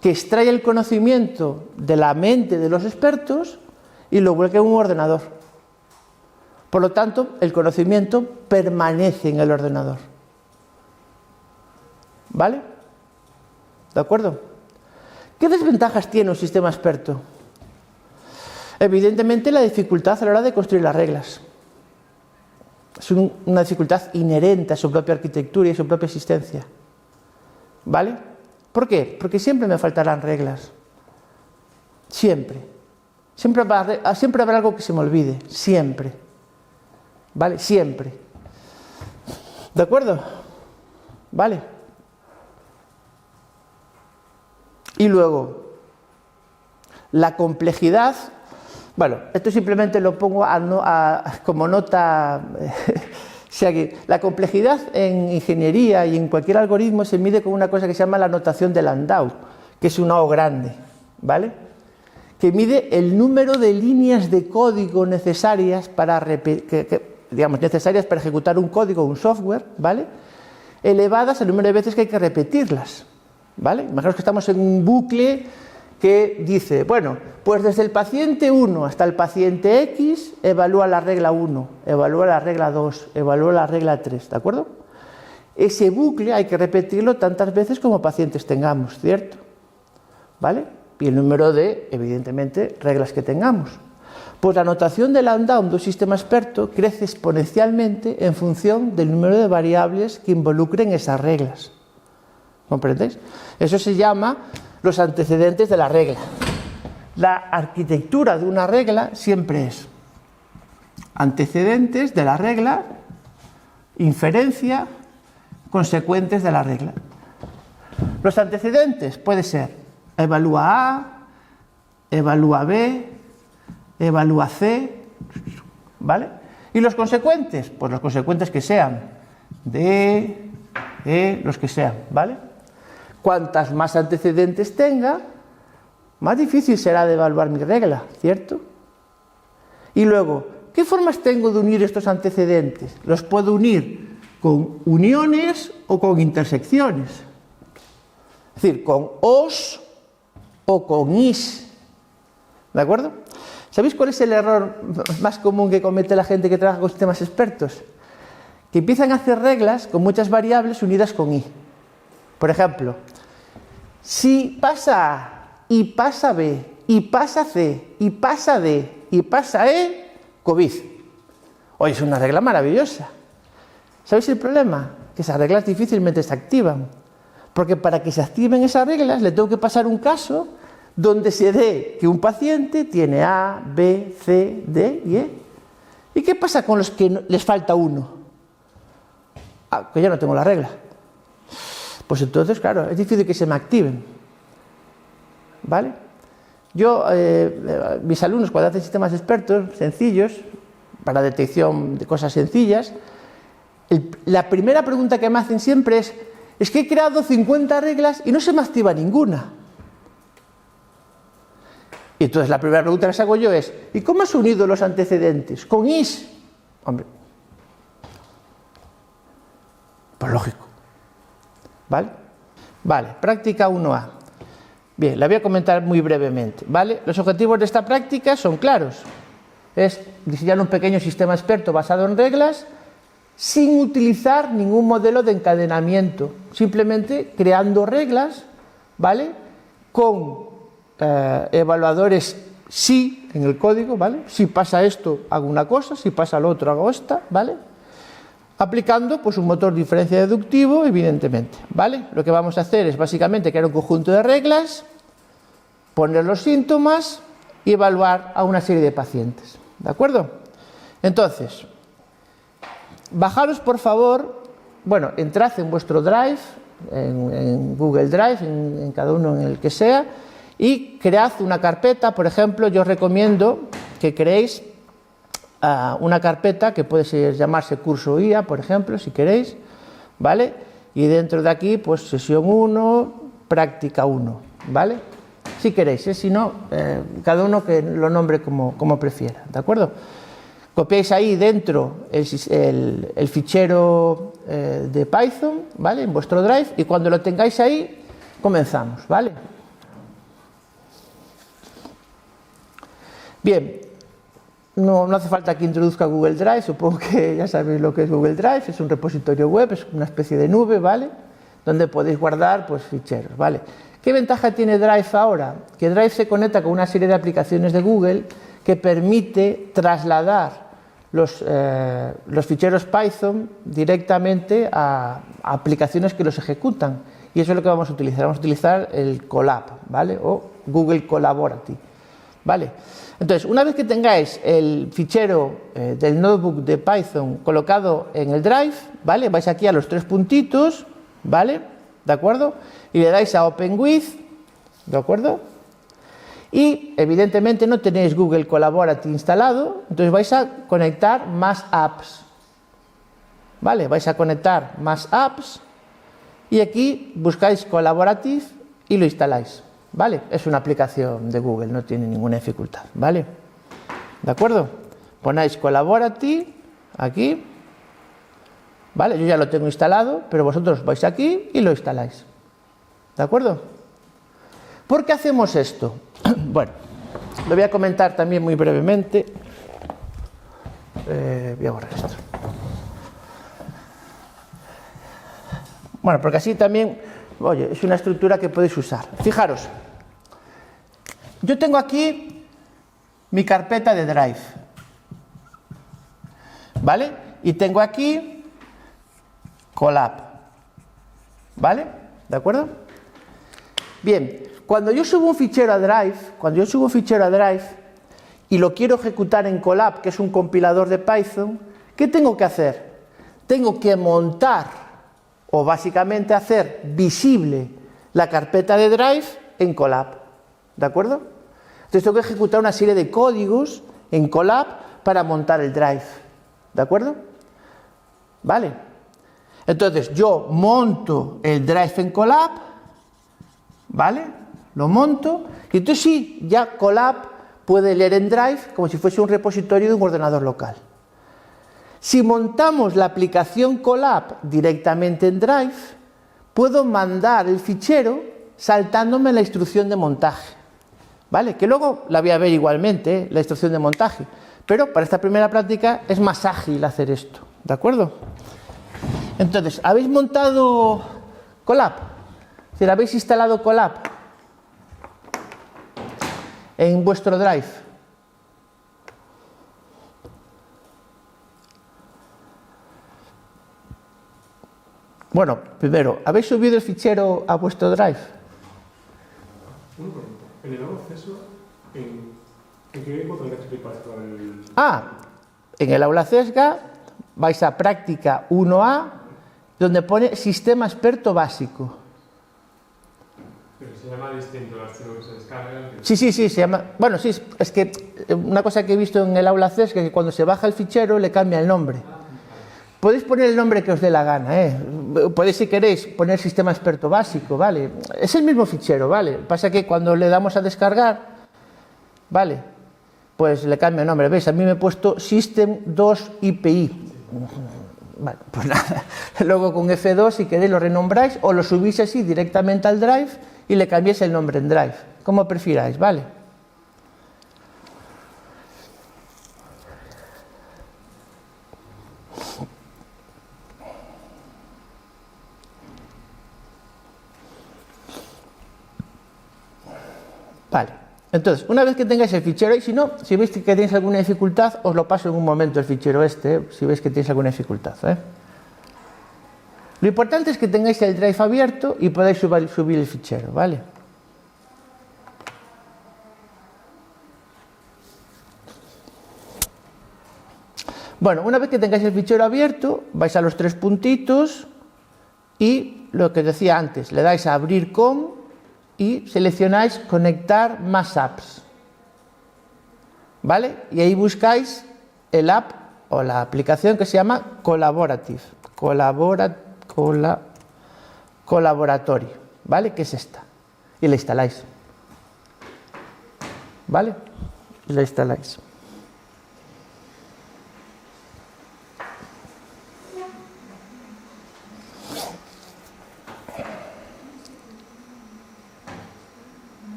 Que extrae el conocimiento de la mente de los expertos y lo vuelve en un ordenador. Por lo tanto, el conocimiento permanece en el ordenador. ¿Vale? ¿De acuerdo? ¿Qué desventajas tiene un sistema experto? Evidentemente, la dificultad a la hora de construir las reglas. Es una dificultad inherente a su propia arquitectura y a su propia existencia. ¿Vale? ¿Por qué? Porque siempre me faltarán reglas. Siempre. Siempre habrá algo que se me olvide. Siempre. ¿Vale? Siempre. ¿De acuerdo? ¿Vale? Y luego, la complejidad. Bueno, esto simplemente lo pongo como nota. La complejidad en ingeniería y en cualquier algoritmo se mide con una cosa que se llama la notación de Landau, que es una O grande, ¿vale? Que mide el número de líneas de código necesarias para necesarias para ejecutar un código, un software, ¿vale? Elevadas al número de veces que hay que repetirlas, ¿vale? Imaginaos que estamos en un bucle que dice, bueno, pues desde el paciente 1 hasta el paciente X, evalúa la regla 1, evalúa la regla 2, evalúa la regla 3, ¿de acuerdo? Ese bucle hay que repetirlo tantas veces como pacientes tengamos, ¿cierto? ¿Vale? Y el número de, evidentemente, reglas que tengamos. Pues la notación de Landau de un sistema experto crece exponencialmente en función del número de variables que involucren esas reglas. ¿Comprendéis? Eso se llama los antecedentes de la regla. La arquitectura de una regla siempre es antecedentes de la regla, inferencia, consecuentes de la regla. Los antecedentes puede ser evalúa A, evalúa B, evalúa C, ¿vale? Y los consecuentes, pues los consecuentes que sean D, E, los que sean, ¿vale? Cuantas más antecedentes tenga, más difícil será de evaluar mi regla, ¿cierto? Y luego, ¿qué formas tengo de unir estos antecedentes? Los puedo unir con uniones o con intersecciones. Es decir, con os o con is. ¿De acuerdo? ¿Sabéis cuál es el error más común que comete la gente que trabaja con sistemas expertos? Que empiezan a hacer reglas con muchas variables unidas con i. Por ejemplo, si pasa A y pasa B y pasa C y pasa D y pasa E, COVID. Hoy es una regla maravillosa. ¿Sabéis el problema? Que esas reglas difícilmente se activan. Porque para que se activen esas reglas le tengo que pasar un caso donde se dé que un paciente tiene A, B, C, D y E. ¿Y qué pasa con los que les falta uno? Ah, que ya no tengo la regla. Pues entonces, claro, es difícil que se me activen. ¿Vale? Yo, mis alumnos, cuando hacen sistemas expertos sencillos, para detección de cosas sencillas, la primera pregunta que me hacen siempre es que he creado 50 reglas y no se me activa ninguna. Y entonces la primera pregunta que les hago yo es, ¿y cómo has unido los antecedentes? ¿Con is? Hombre, pues lógico. ¿Vale? Vale, práctica 1A. Bien, la voy a comentar muy brevemente, ¿vale? Los objetivos de esta práctica son claros. Es diseñar un pequeño sistema experto basado en reglas sin utilizar ningún modelo de encadenamiento, simplemente creando reglas, ¿vale? Con evaluadores si en el código, ¿vale? Si pasa esto, hago una cosa, si pasa lo otro, hago esta, ¿vale? Aplicando pues un motor de diferencia deductivo, evidentemente, ¿vale? Lo que vamos a hacer es básicamente crear un conjunto de reglas, poner los síntomas y evaluar a una serie de pacientes, ¿de acuerdo? Entonces, bajaros por favor, bueno, entrad en vuestro Drive, en Google Drive, en cada uno en el que sea, y cread una carpeta. Por ejemplo, yo os recomiendo que creéis una carpeta que puede llamarse curso IA, por ejemplo, si queréis, ¿vale? Y dentro de aquí, pues sesión 1, práctica 1, ¿vale? Si queréis, si no, cada uno que lo nombre como prefiera, ¿de acuerdo? Copiáis ahí dentro el fichero de Python, ¿vale? En vuestro Drive, y cuando lo tengáis ahí, comenzamos, ¿vale? Bien, no hace falta que introduzca Google Drive, supongo que ya sabéis lo que es Google Drive, es un repositorio web, es una especie de nube, ¿vale? Donde podéis guardar pues, ficheros, ¿vale? ¿Qué ventaja tiene Drive ahora? Que Drive se conecta con una serie de aplicaciones de Google que permite trasladar los ficheros Python directamente a aplicaciones que los ejecutan. Y eso es lo que vamos a utilizar. Vamos a utilizar el Colab, ¿vale? O Google Collaborative, ¿vale? Entonces, una vez que tengáis el fichero del notebook de Python colocado en el Drive, ¿vale? Vais aquí a los 3 puntitos, ¿vale? ¿De acuerdo? Y le dais a Open With, ¿de acuerdo? Y evidentemente no tenéis Google Collaborative instalado, entonces vais a conectar más apps, ¿vale? Vais a conectar más apps y aquí buscáis Collaborative y lo instaláis, ¿vale? Es una aplicación de Google, no tiene ninguna dificultad, ¿vale? ¿De acuerdo? Ponéis Collaborative aquí, ¿vale? Yo ya lo tengo instalado, pero vosotros vais aquí y lo instaláis, ¿de acuerdo? ¿Por qué hacemos esto? Bueno, lo voy a comentar también muy brevemente. Voy a borrar esto. Bueno, porque así también, oye, es una estructura que podéis usar. Fijaros, yo tengo aquí mi carpeta de Drive, ¿vale? Y tengo aquí Colab, ¿vale? ¿De acuerdo? Bien, cuando yo subo un fichero a Drive, y lo quiero ejecutar en Colab, que es un compilador de Python, ¿qué tengo que hacer? Tengo que montar, o básicamente hacer visible la carpeta de Drive en Colab, ¿de acuerdo? Entonces tengo que ejecutar una serie de códigos en Colab para montar el Drive, ¿de acuerdo? ¿Vale? Entonces yo monto el Drive en Colab, ¿vale? Lo monto y entonces sí, ya Colab puede leer en Drive como si fuese un repositorio de un ordenador local. Si montamos la aplicación Colab directamente en Drive, puedo mandar el fichero saltándome la instrucción de montaje, ¿vale? Que luego la voy a ver igualmente, la instrucción de montaje, pero para esta primera práctica es más ágil hacer esto, ¿de acuerdo? Entonces, ¿habéis montado Colab? Es decir, ¿habéis instalado Colab en vuestro Drive? Bueno, primero, ¿habéis subido el fichero a vuestro Drive? Una pregunta. En el nuevo acceso, ¿en qué botón de clic para actuar el...? En el aula CESGA vais a práctica 1A, donde pone sistema experto básico. Pero se llama distinto el archivo que se descarga. Sí, se llama... Bueno, sí, es que una cosa que he visto en el aula CESGA es que cuando se baja el fichero le cambia el nombre. Podéis poner el nombre que os dé la gana, ¿eh? Podéis, si queréis, poner sistema experto básico, ¿vale? Es el mismo fichero, ¿vale? Pasa que cuando le damos a descargar, ¿vale? Pues le cambia el nombre. ¿Veis? A mí me he puesto System2 IPI. Vale, pues nada. Luego con F2, si queréis, lo renombráis o lo subís así directamente al Drive y le cambiéis el nombre en Drive, como prefiráis, ¿vale? Vale, entonces, una vez que tengáis el fichero, y si no, si veis que tenéis alguna dificultad, os lo paso en un momento el fichero si veis que tenéis alguna dificultad, ¿eh? Lo importante es que tengáis el Drive abierto y podáis subir el fichero, ¿vale? Bueno, una vez que tengáis el fichero abierto, vais a los 3 puntitos y lo que decía antes, le dais a abrir con y seleccionáis conectar más apps, ¿vale? Y ahí buscáis el app o la aplicación que se llama Collaborative, Collaboratory, ¿vale? Que es esta. Y la instaláis, ¿vale? Y la instaláis.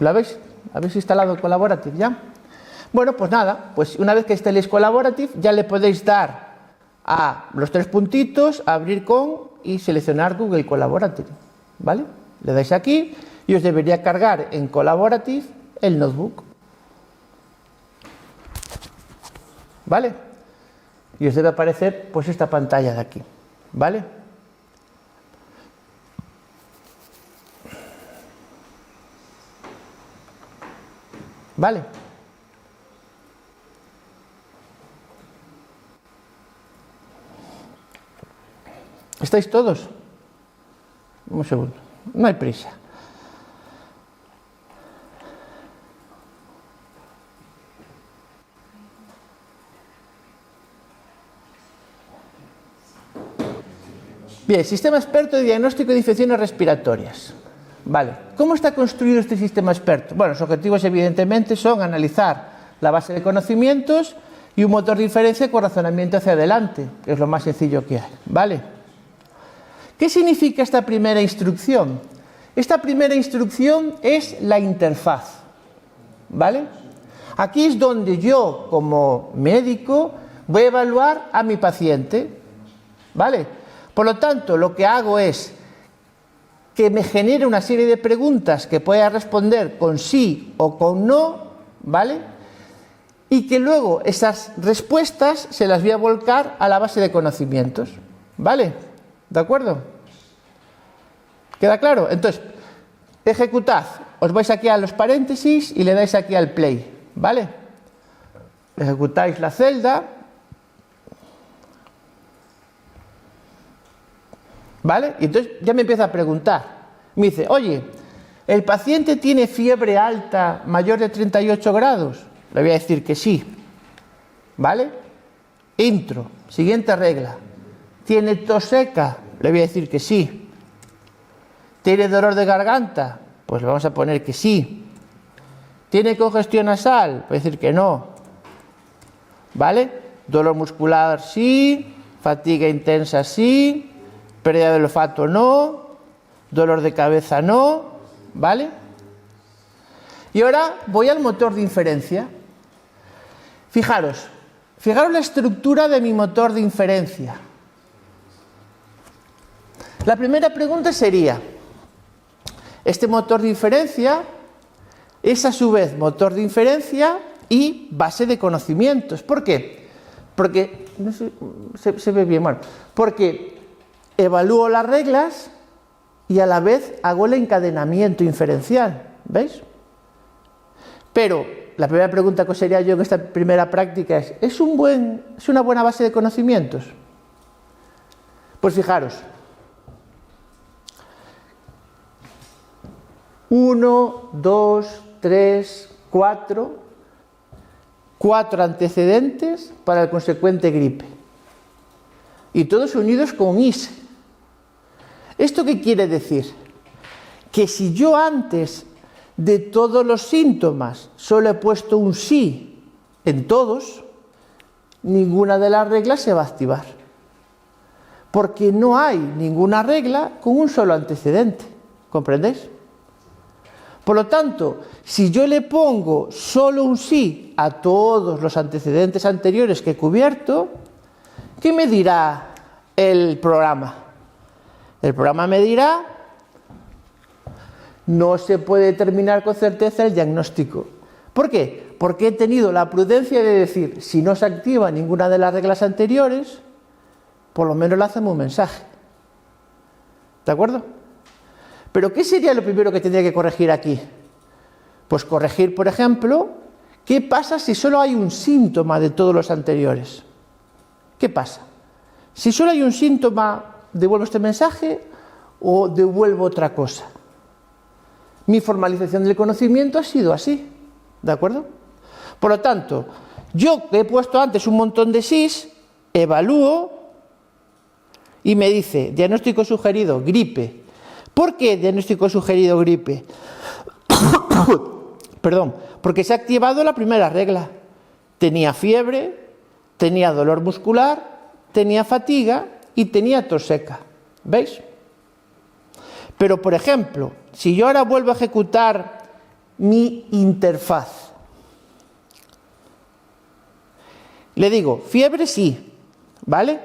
¿Lo habéis instalado Collaborative ya? Bueno, pues nada, pues una vez que instaléis Collaborative ya le podéis dar a los 3 puntitos, abrir con y seleccionar Google Collaborative, ¿vale? Le dais aquí y os debería cargar en Collaborative el notebook, ¿vale? Y os debe aparecer pues esta pantalla de aquí, ¿vale? ¿Vale? ¿Estáis todos? Un segundo, no hay prisa. Bien, sistema experto de diagnóstico de infecciones respiratorias. Vale, ¿cómo está construido este sistema experto? Bueno, los objetivos evidentemente son analizar la base de conocimientos y un motor de inferencia con razonamiento hacia adelante, que es lo más sencillo que hay, ¿vale? ¿Qué significa esta primera instrucción? Esta primera instrucción es la interfaz, ¿vale? Aquí es donde yo, como médico, voy a evaluar a mi paciente, ¿vale? Por lo tanto, lo que hago es que me genere una serie de preguntas que pueda responder con sí o con no, ¿vale? Y que luego esas respuestas se las voy a volcar a la base de conocimientos, ¿vale? ¿De acuerdo? ¿Queda claro? Entonces, ejecutad. Os vais aquí a los paréntesis y le dais aquí al play, ¿vale? Ejecutáis la celda, ¿vale? Y entonces ya me empieza a preguntar. Me dice, oye, ¿el paciente tiene fiebre alta mayor de 38 grados? Le voy a decir que sí, ¿vale? Intro, siguiente regla. ¿Tiene tos seca? Le voy a decir que sí. ¿Tiene dolor de garganta? Pues le vamos a poner que sí. ¿Tiene congestión nasal? Voy a decir que no, ¿vale? Dolor muscular sí, fatiga intensa sí, pérdida del olfato no, dolor de cabeza no, ¿vale? Y ahora voy al motor de inferencia. Fijaros la estructura de mi motor de inferencia. La primera pregunta sería, este motor de inferencia es a su vez motor de inferencia y base de conocimientos. ¿Por qué? Porque, no sé, se ve bien mal, porque evalúo las reglas y a la vez hago el encadenamiento inferencial, ¿veis? Pero la primera pregunta que os haría yo en esta primera práctica ¿es una buena base de conocimientos? Pues fijaros, 1, 2, 3, 4 antecedentes para el consecuente gripe y todos unidos con IS. ¿Esto qué quiere decir? Que si yo antes de todos los síntomas solo he puesto un sí en todos, ninguna de las reglas se va a activar, porque no hay ninguna regla con un solo antecedente, ¿comprendéis? Por lo tanto, si yo le pongo solo un sí a todos los antecedentes anteriores que he cubierto, ¿qué me dirá el programa? El programa me dirá: no se puede determinar con certeza el diagnóstico. ¿Por qué? Porque he tenido la prudencia de decir, si no se activa ninguna de las reglas anteriores, por lo menos le hacemos un mensaje. ¿De acuerdo? Pero ¿qué sería lo primero que tendría que corregir aquí? Pues corregir, por ejemplo, ¿qué pasa si solo hay un síntoma de todos los anteriores? ¿Qué pasa? Si solo hay un síntoma, ¿devuelvo este mensaje o devuelvo otra cosa? Mi formalización del conocimiento ha sido así, ¿de acuerdo? Por lo tanto, yo que he puesto antes un montón de sís, evalúo y me dice, diagnóstico sugerido, gripe. ¿Por qué diagnóstico sugerido, gripe? Perdón, porque se ha activado la primera regla. Tenía fiebre, tenía dolor muscular, tenía fatiga y tenía tos seca. ¿Veis? Pero, por ejemplo, si yo ahora vuelvo a ejecutar mi interfaz, le digo, fiebre sí, ¿vale?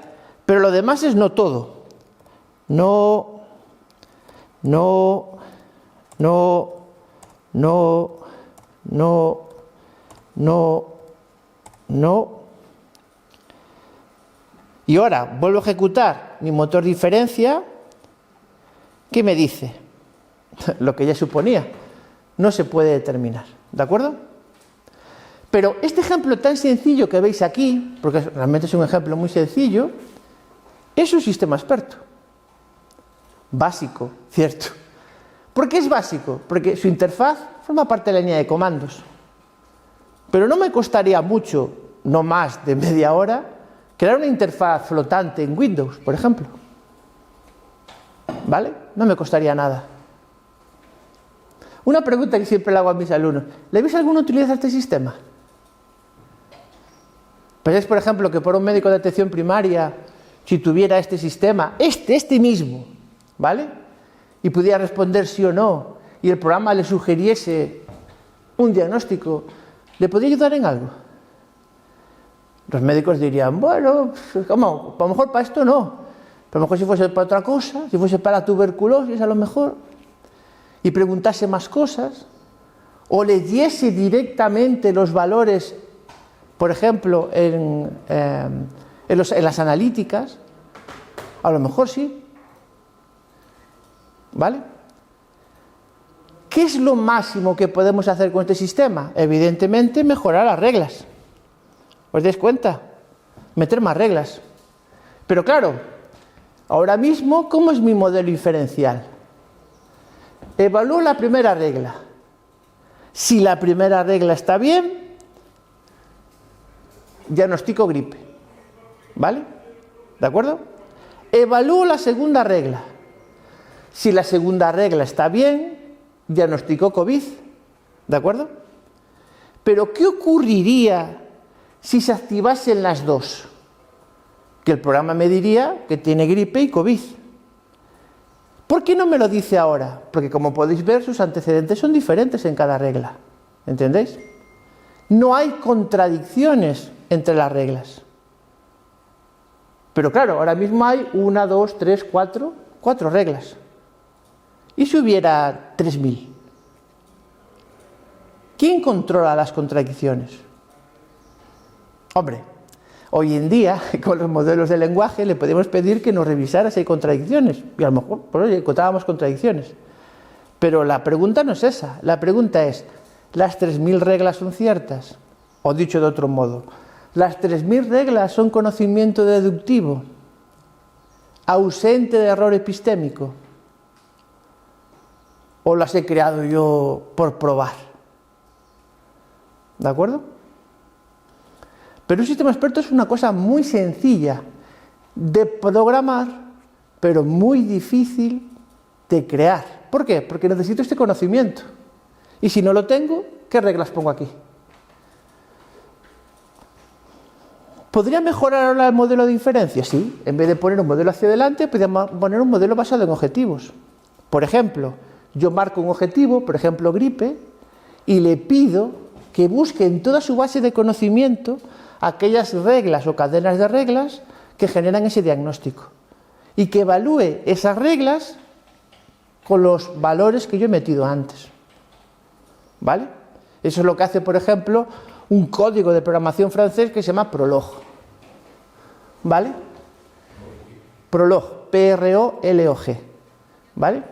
Pero lo demás es no todo. No. Y ahora vuelvo a ejecutar mi motor diferencia. ¿Qué me dice? Lo que ya suponía. No se puede determinar. ¿De acuerdo? Pero este ejemplo tan sencillo que veis aquí, porque realmente es un ejemplo muy sencillo, es un sistema experto. Básico, cierto. ¿Por qué es básico? Porque su interfaz forma parte de la línea de comandos. Pero no me costaría mucho, no más de media hora, crear una interfaz flotante en Windows, por ejemplo. ¿Vale? No me costaría nada. Una pregunta que siempre le hago a mis alumnos. ¿Le veis alguna utilidad a este sistema? Pensáis, por ejemplo, que por un médico de atención primaria, si tuviera este sistema, este mismo, ¿vale? Y pudiera responder sí o no, y el programa le sugiriese un diagnóstico, ¿le podría ayudar en algo? Los médicos dirían, bueno, ¿cómo? A lo mejor para esto no, pero a lo mejor si fuese para otra cosa, si fuese para tuberculosis a lo mejor, y preguntase más cosas, o leyese directamente los valores, por ejemplo, en las analíticas, a lo mejor sí. ¿Vale? ¿Qué es lo máximo que podemos hacer con este sistema? Evidentemente, mejorar las reglas. ¿Os dais cuenta? Meter más reglas. Pero claro, ahora mismo, ¿cómo es mi modelo inferencial? Evalúo la primera regla. Si la primera regla está bien, diagnostico gripe. ¿Vale? ¿De acuerdo? Evalúo la segunda regla. Si la segunda regla está bien, diagnostico COVID. ¿De acuerdo? Pero ¿qué ocurriría si se activasen las dos? Que el programa me diría que tiene gripe y COVID. ¿Por qué no me lo dice ahora? Porque como podéis ver, sus antecedentes son diferentes en cada regla. ¿Entendéis? No hay contradicciones entre las reglas. Pero claro, ahora mismo hay 1, 2, 3, 4 reglas. ¿Y si hubiera 3000? ¿Quién controla las contradicciones? Hombre, hoy en día, con los modelos de lenguaje, le podemos pedir que nos revisara si hay contradicciones. Y a lo mejor, pues, oye, encontrábamos contradicciones. Pero la pregunta no es esa. La pregunta es, ¿las 3000 reglas son ciertas? O dicho de otro modo, ¿las 3000 reglas son conocimiento deductivo, ausente de error epistémico? ¿O las he creado yo por probar? ¿De acuerdo? Pero un sistema experto es una cosa muy sencilla de programar, pero muy difícil de crear. ¿Por qué? Porque necesito este conocimiento. Y si no lo tengo, ¿qué reglas pongo aquí? ¿Podría mejorar ahora el modelo de inferencia? Sí. En vez de poner un modelo hacia adelante, podríamos poner un modelo basado en objetivos. Por ejemplo, yo marco un objetivo, por ejemplo gripe, y le pido que busque en toda su base de conocimiento aquellas reglas o cadenas de reglas que generan ese diagnóstico y que evalúe esas reglas con los valores que yo he metido antes. ¿Vale? Eso es lo que hace, por ejemplo, un código de programación francés que se llama Prolog. ¿Vale? Prolog, P-R-O-L-O-G. ¿Vale?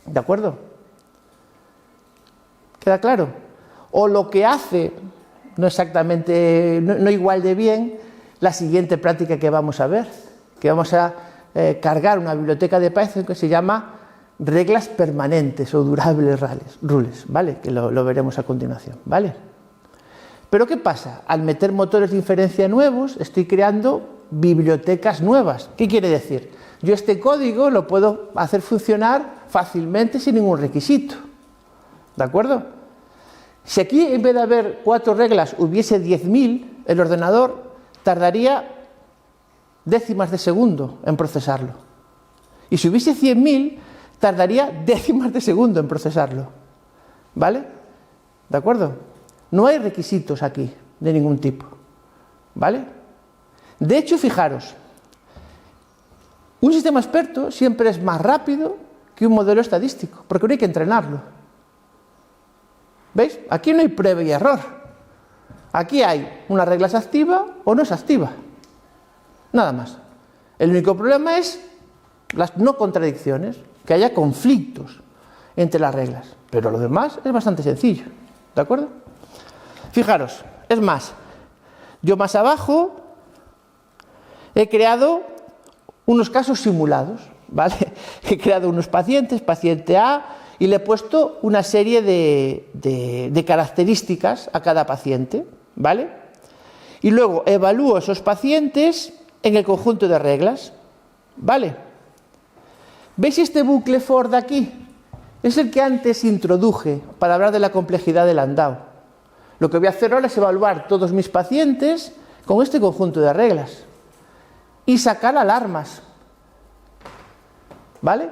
¿De acuerdo? ¿Queda claro? O lo que hace, no exactamente, no igual de bien, la siguiente práctica que vamos a ver, que vamos a cargar una biblioteca de Python que se llama reglas permanentes o durables rules, ¿vale? Que lo veremos a continuación, ¿vale? Pero ¿qué pasa? Al meter motores de inferencia nuevos, estoy creando bibliotecas nuevas. ¿Qué quiere decir? Yo este código lo puedo hacer funcionar fácilmente sin ningún requisito. ¿De acuerdo? Si aquí en vez de haber 4 reglas hubiese 10.000, el ordenador tardaría décimas de segundo en procesarlo. Y si hubiese 100.000, tardaría décimas de segundo en procesarlo. ¿Vale? ¿De acuerdo? No hay requisitos aquí de ningún tipo. ¿Vale? De hecho, fijaros, un sistema experto siempre es más rápido que un modelo estadístico, porque no hay que entrenarlo. ¿Veis? Aquí no hay prueba y error. Aquí hay una regla es activa o no es activa. Nada más. El único problema es las no contradicciones, que haya conflictos entre las reglas. Pero lo demás es bastante sencillo. ¿De acuerdo? Fijaros, es más, yo más abajo he creado unos casos simulados, ¿vale? He creado unos pacientes, paciente A, y le he puesto una serie de características a cada paciente, ¿vale? Y luego evalúo esos pacientes en el conjunto de reglas, ¿vale? ¿Veis este bucle for de aquí? Es el que antes introduje para hablar de la complejidad del Landau. Lo que voy a hacer ahora es evaluar todos mis pacientes con este conjunto de reglas y sacar alarmas, ¿vale?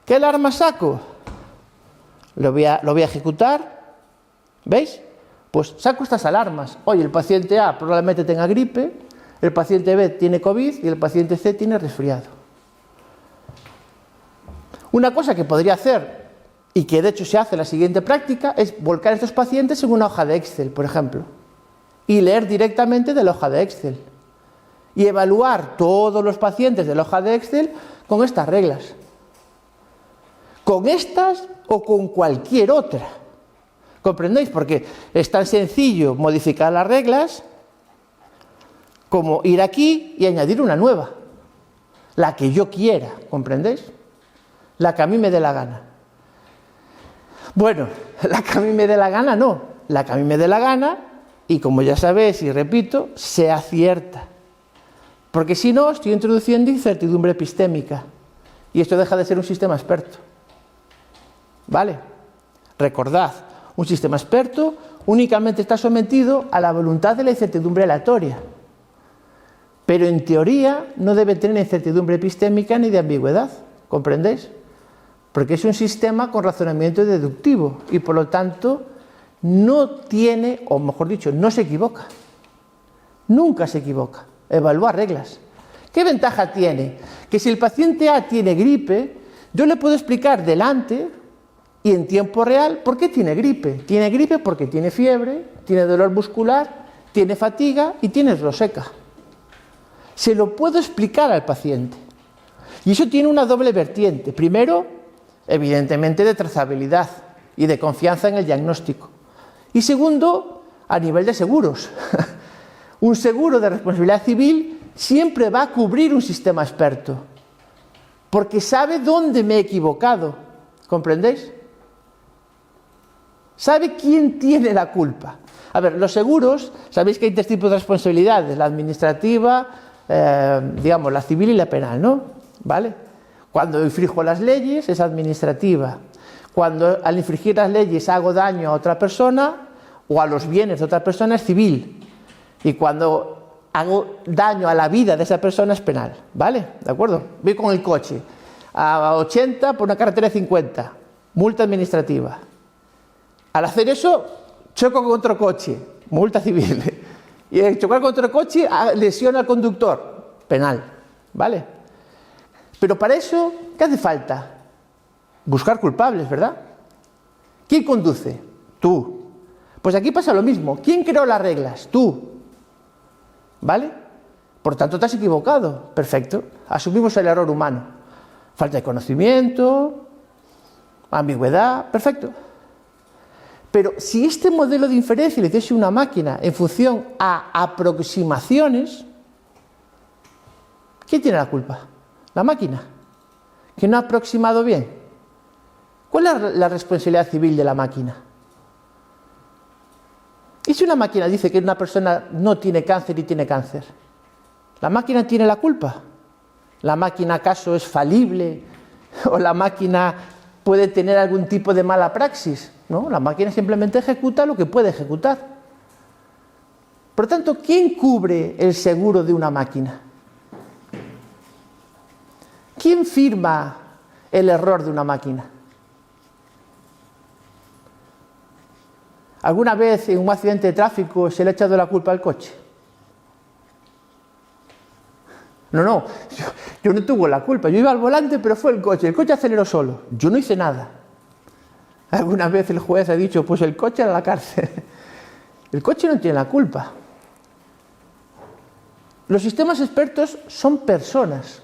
¿Qué alarma saco? Lo voy a ejecutar, ¿veis? Pues saco estas alarmas. Oye, el paciente A probablemente tenga gripe, el paciente B tiene COVID y el paciente C tiene resfriado. Una cosa que podría hacer, y que de hecho se hace en la siguiente práctica, es volcar estos pacientes en una hoja de Excel, por ejemplo, y leer directamente de la hoja de Excel, y evaluar todos los pacientes de la hoja de Excel con estas reglas. Con estas o con cualquier otra. ¿Comprendéis? Porque es tan sencillo modificar las reglas como ir aquí y añadir una nueva. La que yo quiera, ¿comprendéis? La que a mí me dé la gana. Bueno, la que a mí me dé la gana no. La que a mí me dé la gana, y como ya sabéis y repito, sea cierta. Porque si no, estoy introduciendo incertidumbre epistémica. Y esto deja de ser un sistema experto. ¿Vale? Recordad, un sistema experto únicamente está sometido a la voluntad de la incertidumbre aleatoria. Pero en teoría no debe tener incertidumbre epistémica ni de ambigüedad. ¿Comprendéis? Porque es un sistema con razonamiento deductivo y por lo tanto no tiene, o mejor dicho, no se equivoca. Nunca se equivoca. Evalúa reglas. ¿Qué ventaja tiene? Que si el paciente A tiene gripe, yo le puedo explicar delante y en tiempo real por qué tiene gripe. Tiene gripe porque tiene fiebre, tiene dolor muscular, tiene fatiga y tiene tos seca. Se lo puedo explicar al paciente. Y eso tiene una doble vertiente. Primero, evidentemente de trazabilidad y de confianza en el diagnóstico. Y segundo, a nivel de seguros. Un seguro de responsabilidad civil siempre va a cubrir un sistema experto, porque sabe dónde me he equivocado. ¿Comprendéis? Sabe quién tiene la culpa. A ver, los seguros, sabéis que hay 3 tipos de responsabilidades: la administrativa, digamos, la civil y la penal, ¿no? ¿Vale? Cuando infringo las leyes es administrativa. Cuando al infringir las leyes hago daño a otra persona o a los bienes de otra persona es civil. Y cuando hago daño a la vida de esa persona es penal. ¿Vale? ¿De acuerdo? Voy con el coche a 80 por una carretera de 50. multa administrativa. Al hacer eso, choco con otro coche, multa civil. Y el chocar con otro coche lesiona al conductor, penal, ¿vale? Pero para eso, ¿qué hace falta? Buscar culpables, ¿verdad? ¿Quién conduce? Tú. Pues aquí pasa lo mismo. ¿Quién creó las reglas? Tú. ¿Vale? Por tanto, te has equivocado. Perfecto. Asumimos el error humano. Falta de conocimiento, ambigüedad, perfecto. Pero si este modelo de inferencia le hiciese una máquina en función a aproximaciones, ¿quién tiene la culpa? La máquina, que no ha aproximado bien. ¿Cuál es la responsabilidad civil de la máquina? ¿Y si una máquina dice que una persona no tiene cáncer y tiene cáncer? ¿La máquina tiene la culpa? ¿La máquina acaso es falible? ¿O la máquina puede tener algún tipo de mala praxis? No, la máquina simplemente ejecuta lo que puede ejecutar. Por lo tanto, ¿quién cubre el seguro de una máquina? ¿Quién firma el error de una máquina? ¿Alguna vez en un accidente de tráfico se le ha echado la culpa al coche? No, yo no tuve la culpa, yo iba al volante, pero fue el coche aceleró solo, yo no hice nada. Alguna vez el juez ha dicho, pues el coche a la cárcel. El coche no tiene la culpa. Los sistemas expertos son personas,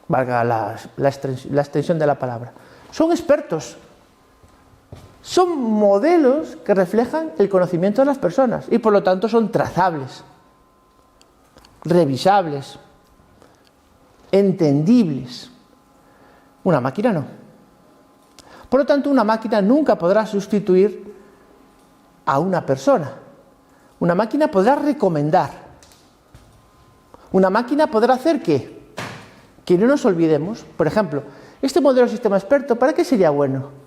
valga la extensión de la palabra, son expertos. Son modelos que reflejan el conocimiento de las personas y por lo tanto son trazables, revisables, entendibles. Una máquina no. Por lo tanto, una máquina nunca podrá sustituir a una persona. Una máquina podrá recomendar. Una máquina podrá hacer ¿qué? Que no nos olvidemos. Por ejemplo, este modelo de sistema experto, ¿para qué sería bueno?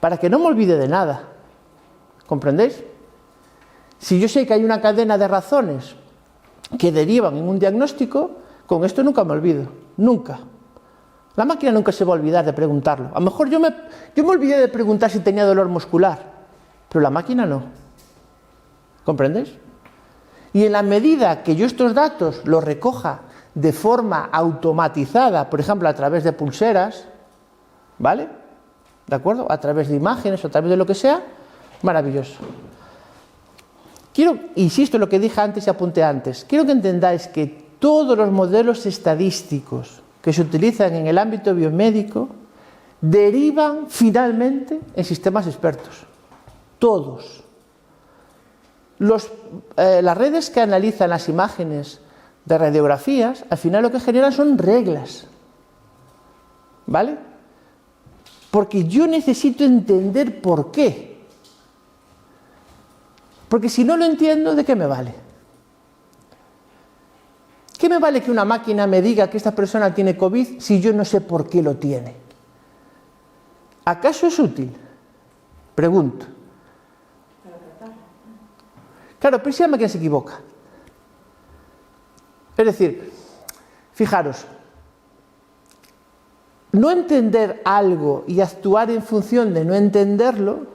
Para que no me olvide de nada. ¿Comprendéis? Si yo sé que hay una cadena de razones que derivan en un diagnóstico, con esto nunca me olvido. Nunca. La máquina nunca se va a olvidar de preguntarlo. A lo mejor yo me olvidé de preguntar si tenía dolor muscular, pero la máquina no. ¿Comprendéis? Y en la medida que yo estos datos los recoja de forma automatizada, por ejemplo, a través de pulseras, ¿vale? ¿De acuerdo? A través de imágenes o a través de lo que sea, maravilloso. Insisto en lo que dije antes y apunté antes, quiero que entendáis que todos los modelos estadísticos que se utilizan en el ámbito biomédico derivan finalmente en sistemas expertos. Todos. Las redes que analizan las imágenes de radiografías, al final lo que generan son reglas. ¿Vale? Porque yo necesito entender por qué. Porque si no lo entiendo, ¿de qué me vale? ¿Qué me vale que una máquina me diga que esta persona tiene COVID si yo no sé por qué lo tiene? ¿Acaso es útil? Pregunto. Claro, pero si la máquina se equivoca. Es decir, fijaros, no entender algo y actuar en función de no entenderlo,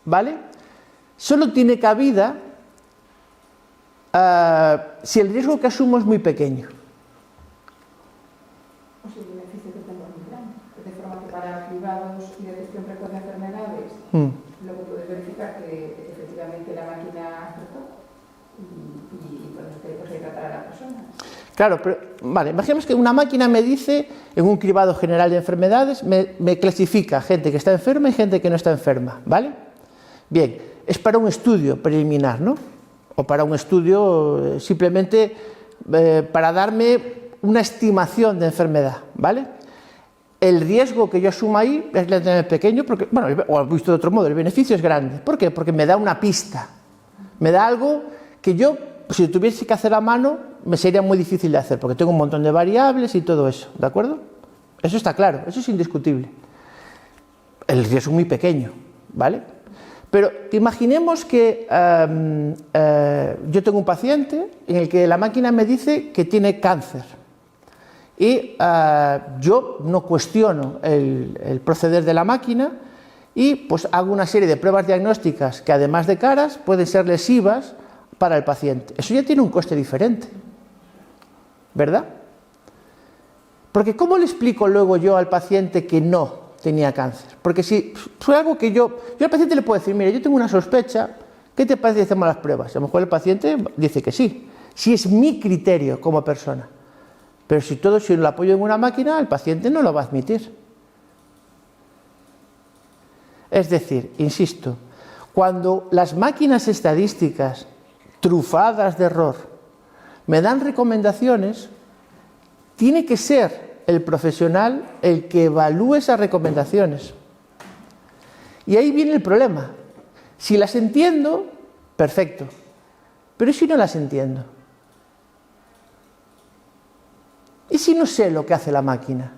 ¿vale? Solo tiene cabida si el riesgo que asumo es muy pequeño. O si el beneficio que tengo es muy grande. De forma que para cribados y detección precoz de enfermedades, lo que puedes verificar que efectivamente la máquina acertó y pues hay que tratar a la persona. Claro, pero vale, imaginemos que una máquina me dice, en un cribado general de enfermedades, me clasifica gente que está enferma y gente que no está enferma, ¿vale? Bien, es para un estudio preliminar, ¿no? O para un estudio simplemente para darme una estimación de enfermedad, ¿vale? El riesgo que yo asumo ahí es relativamente pequeño, porque, bueno, o visto de otro modo, el beneficio es grande. ¿Por qué? Porque me da una pista, me da algo que yo, si tuviese que hacer a mano, me sería muy difícil de hacer, porque tengo un montón de variables y todo eso, ¿de acuerdo? Eso está claro, eso es indiscutible. El riesgo es muy pequeño, ¿vale? Pero imaginemos que yo tengo un paciente en el que la máquina me dice que tiene cáncer y yo no cuestiono el proceder de la máquina, y pues hago una serie de pruebas diagnósticas que además de caras pueden ser lesivas para el paciente. Eso ya tiene un coste diferente, ¿verdad? Porque ¿cómo le explico luego yo al paciente que no tenía cáncer? Porque si fue algo que yo al paciente le puedo decir, mira, yo tengo una sospecha, ¿qué te parece si hacemos las pruebas? Y a lo mejor el paciente dice que sí, si es mi criterio como persona. Pero si lo apoyo en una máquina, el paciente no lo va a admitir. Es decir, insisto, cuando las máquinas estadísticas trufadas de error me dan recomendaciones, tiene que ser el profesional el que evalúe esas recomendaciones. Y ahí viene el problema. Si las entiendo, perfecto. Pero ¿y si no las entiendo? ¿Y si no sé lo que hace la máquina?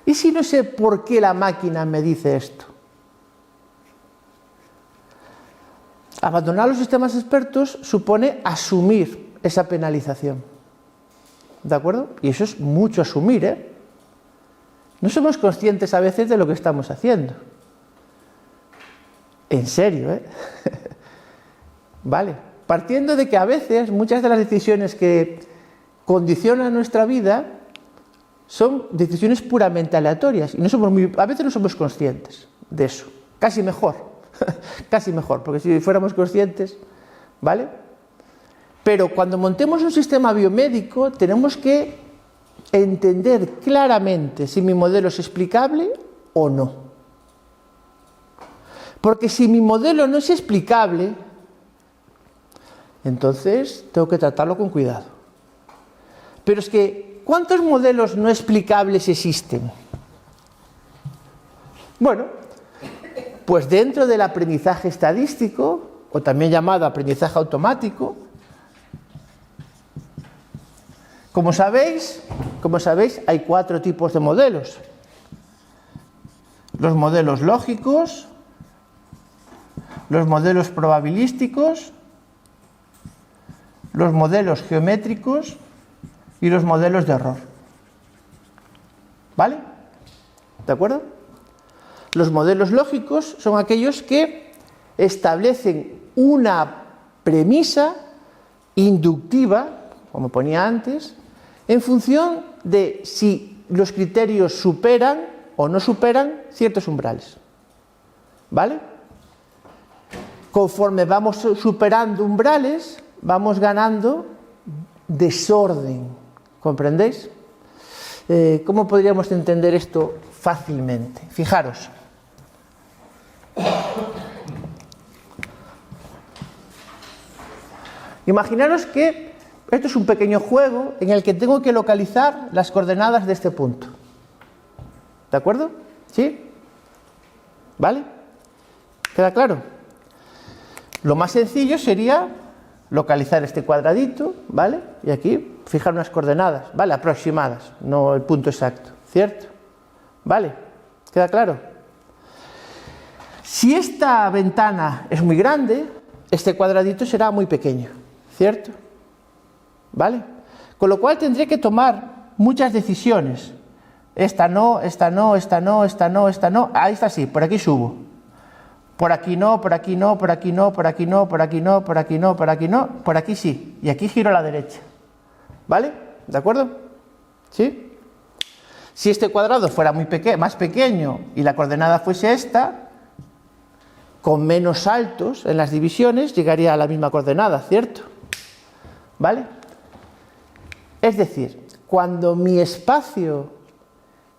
¿Y si no sé por qué la máquina me dice esto? Abandonar los sistemas expertos supone asumir esa penalización. ¿De acuerdo? Y eso es mucho asumir, ¿eh? No somos conscientes a veces de lo que estamos haciendo. En serio, ¿eh? Vale. Partiendo de que a veces muchas de las decisiones que condicionan nuestra vida son decisiones puramente aleatorias y a veces no somos conscientes de eso. Casi mejor. Casi mejor, porque si fuéramos conscientes, ¿vale? Pero cuando montemos un sistema biomédico tenemos que entender claramente si mi modelo es explicable o no. Porque si mi modelo no es explicable, entonces tengo que tratarlo con cuidado. Pero es que, ¿cuántos modelos no explicables existen? Bueno, pues dentro del aprendizaje estadístico, o también llamado aprendizaje automático, como sabéis, hay 4 tipos de modelos. Los modelos lógicos, los modelos probabilísticos, los modelos geométricos y los modelos de error. ¿Vale? ¿De acuerdo? Los modelos lógicos son aquellos que establecen una premisa inductiva, como ponía antes, en función de si los criterios superan o no superan ciertos umbrales. ¿Vale? Conforme vamos superando umbrales, vamos ganando desorden. ¿Comprendéis? ¿Cómo podríamos entender esto fácilmente? Fijaros. Imaginaros que esto es un pequeño juego en el que tengo que localizar las coordenadas de este punto. ¿De acuerdo? ¿Sí? ¿Vale? ¿Queda claro? Lo más sencillo sería localizar este cuadradito, ¿vale? Y aquí fijar unas coordenadas, ¿vale? Aproximadas, no el punto exacto, ¿cierto? ¿Vale? ¿Queda claro? Si esta ventana es muy grande, este cuadradito será muy pequeño, ¿cierto? ¿Vale? Con lo cual tendré que tomar muchas decisiones. Esta no, esta no, esta no, esta no, esta no. Ahí está, sí, por aquí subo. Por aquí no, por aquí no, por aquí no, por aquí no, por aquí no, por aquí no, por aquí no, por aquí sí. Y aquí giro a la derecha. ¿Vale? ¿De acuerdo? ¿Sí? Si este cuadrado fuera más pequeño y la coordenada fuese esta, con menos saltos en las divisiones, llegaría a la misma coordenada, ¿cierto? ¿Vale? Es decir, cuando mi espacio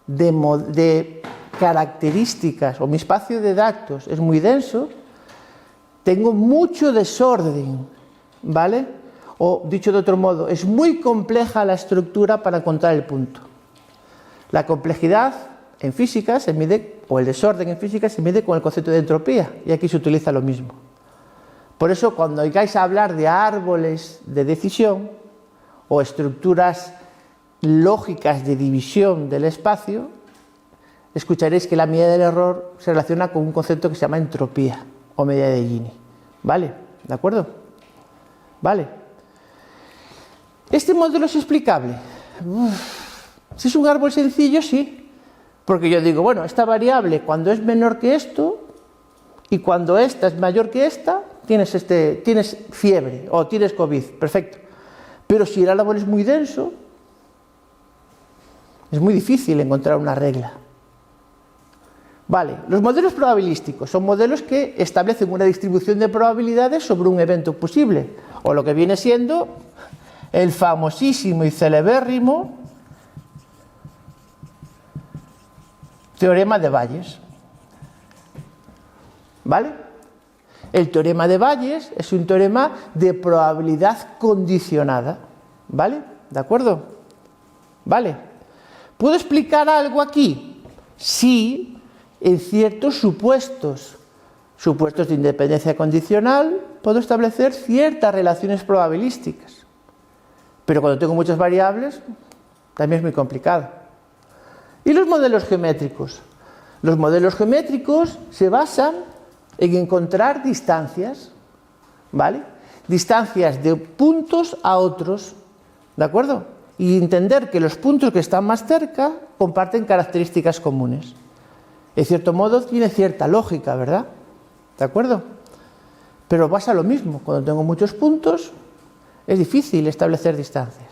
de características o mi espacio de datos es muy denso, tengo mucho desorden, ¿vale? O dicho de otro modo, es muy compleja la estructura para encontrar el punto. La complejidad en física se mide, o el desorden en física se mide con el concepto de entropía, y aquí se utiliza lo mismo. Por eso cuando oigáis hablar de árboles de decisión o estructuras lógicas de división del espacio, escucharéis que la medida del error se relaciona con un concepto que se llama entropía o medida de Gini. ¿Vale? ¿De acuerdo? ¿Vale? ¿Este modelo es explicable? Si es un árbol sencillo, sí. Porque yo digo, bueno, esta variable cuando es menor que esto, y cuando esta es mayor que esta, tienes fiebre o tienes COVID, perfecto. Pero si el árbol es muy denso, es muy difícil encontrar una regla. Vale, los modelos probabilísticos son modelos que establecen una distribución de probabilidades sobre un evento posible, o lo que viene siendo el famosísimo y celebérrimo teorema de Bayes. ¿Vale? El teorema de Bayes es un teorema de probabilidad condicionada. ¿Vale? ¿De acuerdo? ¿Vale? ¿Puedo explicar algo aquí? Sí, en ciertos supuestos de independencia condicional, puedo establecer ciertas relaciones probabilísticas. Pero cuando tengo muchas variables, también es muy complicado. ¿Y los modelos geométricos? Los modelos geométricos se basan en encontrar distancias, ¿vale? Distancias de puntos a otros, ¿de acuerdo? Y entender que los puntos que están más cerca comparten características comunes. En cierto modo tiene cierta lógica, ¿verdad? ¿De acuerdo? Pero pasa lo mismo. Cuando tengo muchos puntos, es difícil establecer distancias.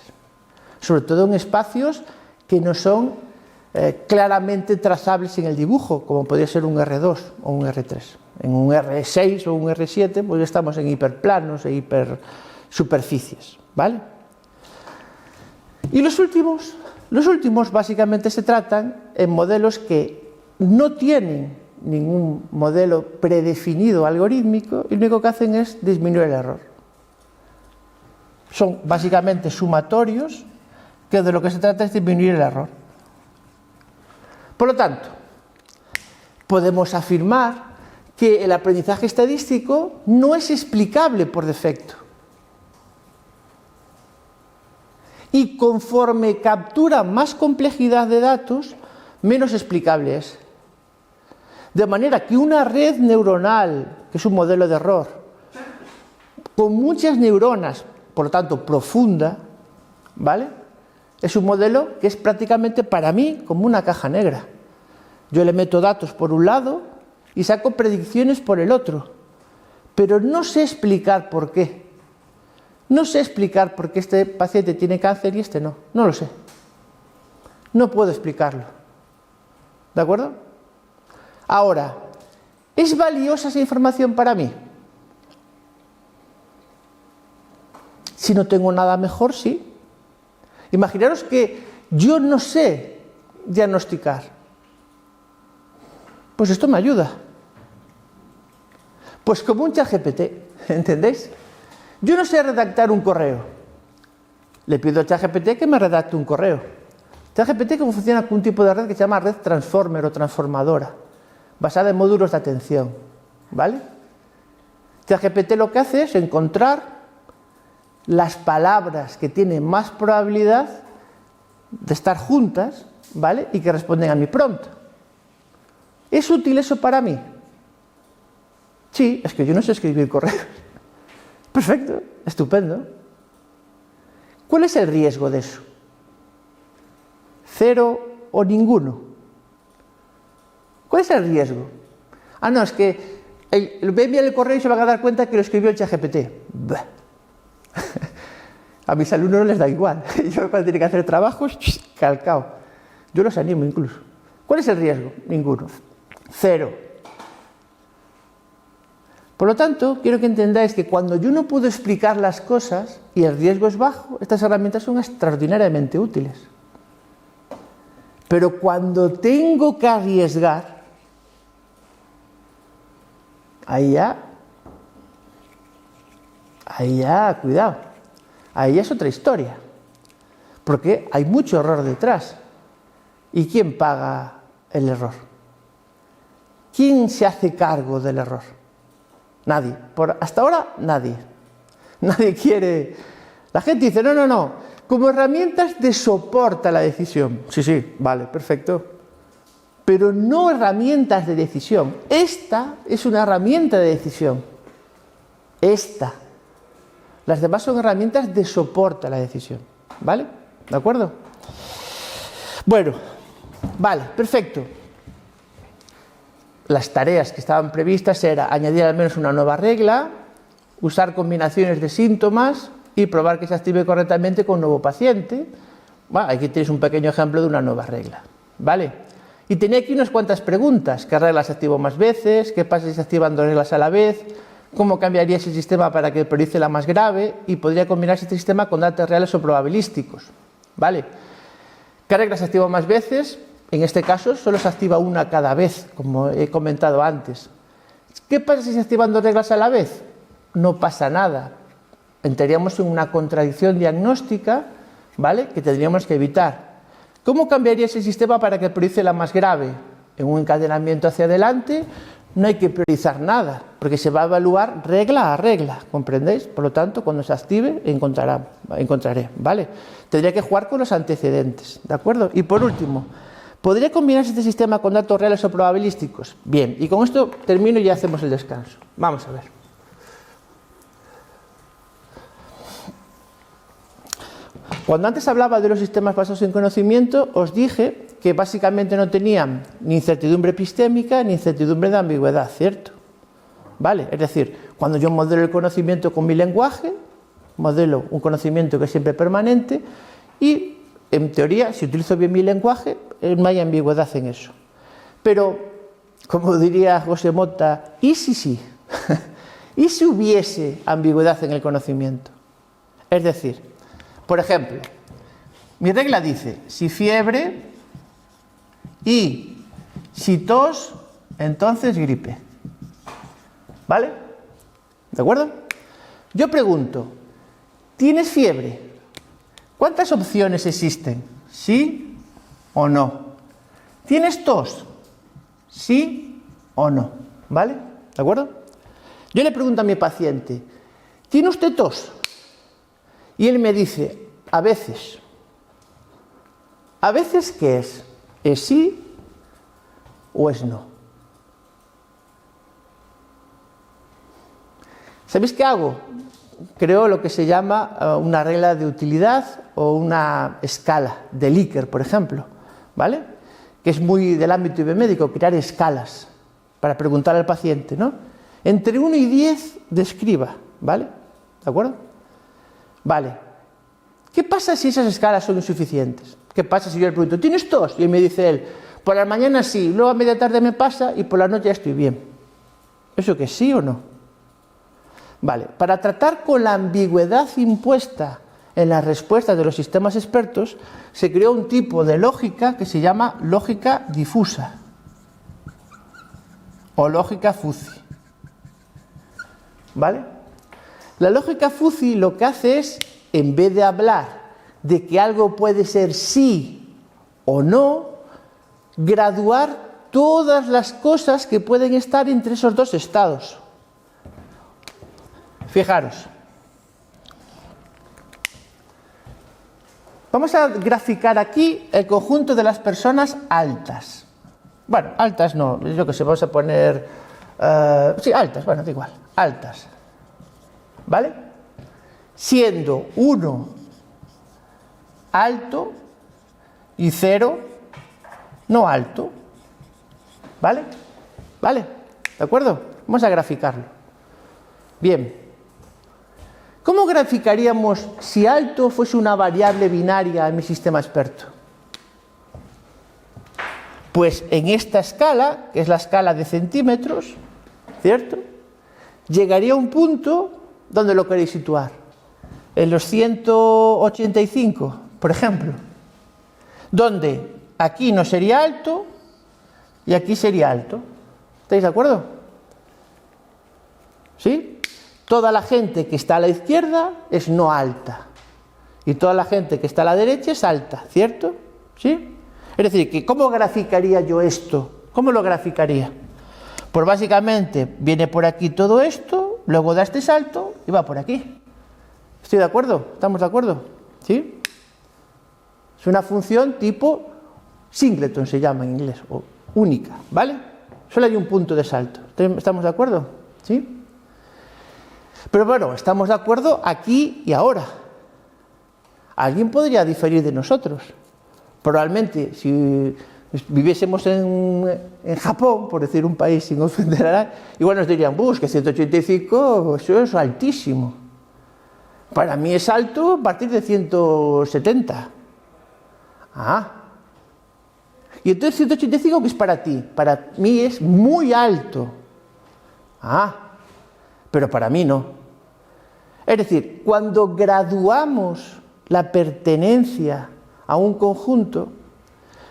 Sobre todo en espacios que no son claramente trazables en el dibujo, como podría ser un R2 o un R3. En un R6 o un R7, pues estamos en hiperplanos e hipersuperficies, ¿vale? Y los últimos básicamente se tratan en modelos que no tienen ningún modelo predefinido algorítmico y lo único que hacen es disminuir el error. Son básicamente sumatorios que de lo que se trata es disminuir el error. Por lo tanto, podemos afirmar que el aprendizaje estadístico no es explicable por defecto. Y conforme captura más complejidad de datos, menos explicable es. De manera que una red neuronal, que es un modelo de error, con muchas neuronas, por lo tanto profunda, ¿vale? Es un modelo que es prácticamente para mí como una caja negra. Yo le meto datos por un lado y saco predicciones por el otro, pero no sé explicar por qué. No sé explicar por qué este paciente tiene cáncer y este no. No lo sé. No puedo explicarlo. ¿De acuerdo? Ahora, ¿es valiosa esa información para mí? Si no tengo nada mejor, sí. Imaginaros que yo no sé diagnosticar. Pues esto me ayuda. Pues como un ChatGPT, ¿entendéis? Yo no sé redactar un correo. Le pido a ChatGPT que me redacte un correo. ChatGPT como funciona con un tipo de red que se llama red transformer o transformadora, basada en módulos de atención, ¿vale? ChatGPT lo que hace es encontrar las palabras que tienen más probabilidad de estar juntas, ¿vale? Y que responden a mi prompt. ¿Es útil eso para mí? Sí, es que yo no sé escribir correos. Perfecto, estupendo. ¿Cuál es el riesgo de eso? ¿Cero o ninguno? ¿Cuál es el riesgo? Ah, no, es que voy a enviar el correo y se van a dar cuenta que lo escribió el ChatGPT. A mis alumnos no les da igual. Yo cuando tienen que hacer trabajos, calcao. Yo los animo incluso. ¿Cuál es el riesgo? Ninguno. Cero. Por lo tanto, quiero que entendáis que cuando yo no puedo explicar las cosas y el riesgo es bajo, estas herramientas son extraordinariamente útiles. Pero cuando tengo que arriesgar, ahí ya, cuidado, ahí ya es otra historia, porque hay mucho error detrás. ¿Y quién paga el error? ¿Quién se hace cargo del error? Nadie. Hasta ahora, nadie. Nadie quiere. La gente dice, no, como herramientas de soporte a la decisión. Sí, vale, perfecto. Pero no herramientas de decisión. Esta es una herramienta de decisión. Esta. Las demás son herramientas de soporte a la decisión. ¿Vale? ¿De acuerdo? Bueno, vale, perfecto. las tareas que estaban previstas era añadir al menos una nueva regla, usar combinaciones de síntomas y probar que se active correctamente con un nuevo paciente. Bueno, aquí tenéis un pequeño ejemplo de una nueva regla, ¿vale? Y tenía aquí unas cuantas preguntas. ¿Qué reglas se activo más veces? ¿Qué pasa si se activan 2 reglas a la vez? ¿Cómo cambiaría ese sistema para que priorice la más grave? Y podría combinarse este sistema con datos reales o probabilísticos, ¿vale? ¿Qué reglas se activan más veces? En este caso solo se activa una cada vez, como he comentado antes. ¿Qué pasa si se activan 2 reglas a la vez? No pasa nada. Entraríamos en una contradicción diagnóstica, ¿vale?, que tendríamos que evitar. ¿Cómo cambiaría ese sistema para que priorice la más grave? En un encadenamiento hacia adelante no hay que priorizar nada, porque se va a evaluar regla a regla, ¿comprendéis? Por lo tanto, cuando se active, encontraré, ¿vale? Tendría que jugar con los antecedentes, ¿de acuerdo? Y por último, ¿podría combinarse este sistema con datos reales o probabilísticos? Bien, y con esto termino y ya hacemos el descanso. Vamos a ver. Cuando antes hablaba de los sistemas basados en conocimiento, os dije que básicamente no tenían ni incertidumbre epistémica ni incertidumbre de ambigüedad, ¿cierto? ¿Vale? Es decir, cuando yo modelo el conocimiento con mi lenguaje, modelo un conocimiento que es siempre permanente y, en teoría, si utilizo bien mi lenguaje, no hay ambigüedad en eso. Pero, como diría José Mota, ¿y si sí? ¿Y si hubiese ambigüedad en el conocimiento? Es decir, por ejemplo, mi regla dice, si fiebre y si tos, entonces gripe. ¿Vale? ¿De acuerdo? Yo pregunto, ¿tienes fiebre? ¿Cuántas opciones existen? ¿Sí o no? ¿Tienes tos? ¿Sí o no? ¿Vale? ¿De acuerdo? Yo le pregunto a mi paciente, ¿tiene usted tos? Y él me dice, a veces. ¿A veces qué es? ¿Es sí o es no? ¿Sabéis qué hago? Creo lo que se llama una regla de utilidad o una escala de Likert, por ejemplo, ¿vale? Que es muy del ámbito biomédico, crear escalas para preguntar al paciente, ¿no? Entre 1 y 10 describa, ¿vale? ¿De acuerdo? Vale. ¿Qué pasa si esas escalas son insuficientes? ¿Qué pasa si yo le pregunto, ¿tienes tos? Y me dice él, por las mañanas sí, luego a media tarde me pasa y por la noche ya estoy bien. ¿Eso qué es sí o no? Vale, para tratar con la ambigüedad impuesta en las respuestas de los sistemas expertos, se creó un tipo de lógica que se llama lógica difusa o lógica fuzzy. ¿Vale? La lógica fuzzy lo que hace es, en vez de hablar de que algo puede ser sí o no, graduar todas las cosas que pueden estar entre esos dos estados. Fijaros. Vamos a graficar aquí el conjunto de las personas altas. Bueno, altas no, es lo que se vamos a poner... sí, altas, bueno, da igual, altas. ¿Vale? Siendo 1 alto y 0 no alto. ¿Vale? ¿Vale? ¿De acuerdo? Vamos a graficarlo. Bien. ¿Cómo graficaríamos si alto fuese una variable binaria en mi sistema experto? Pues en esta escala, que es la escala de centímetros, ¿cierto? Llegaría a un punto donde lo queréis situar. En los 185, por ejemplo. Donde aquí no sería alto y aquí sería alto. ¿Estáis de acuerdo? ¿Sí? Toda la gente que está a la izquierda es no alta. Y toda la gente que está a la derecha es alta, ¿cierto? ¿Sí? Es decir, que ¿cómo graficaría yo esto? ¿Cómo lo graficaría? Pues básicamente viene por aquí todo esto, luego da este salto y va por aquí. ¿Estoy de acuerdo? ¿Estamos de acuerdo? ¿Sí? Es una función tipo singleton, se llama en inglés, o única, ¿vale? Solo hay un punto de salto. ¿Estamos de acuerdo? ¿Sí? Pero bueno, estamos de acuerdo aquí y ahora. Alguien podría diferir de nosotros. Probablemente, si viviésemos en Japón, por decir un país sin ofender a nadie, igual nos dirían, que 185, eso es altísimo. Para mí es alto a partir de 170. Y entonces 185, ¿qué es para ti? Para mí es muy alto. Pero para mí no. Es decir, cuando graduamos la pertenencia a un conjunto,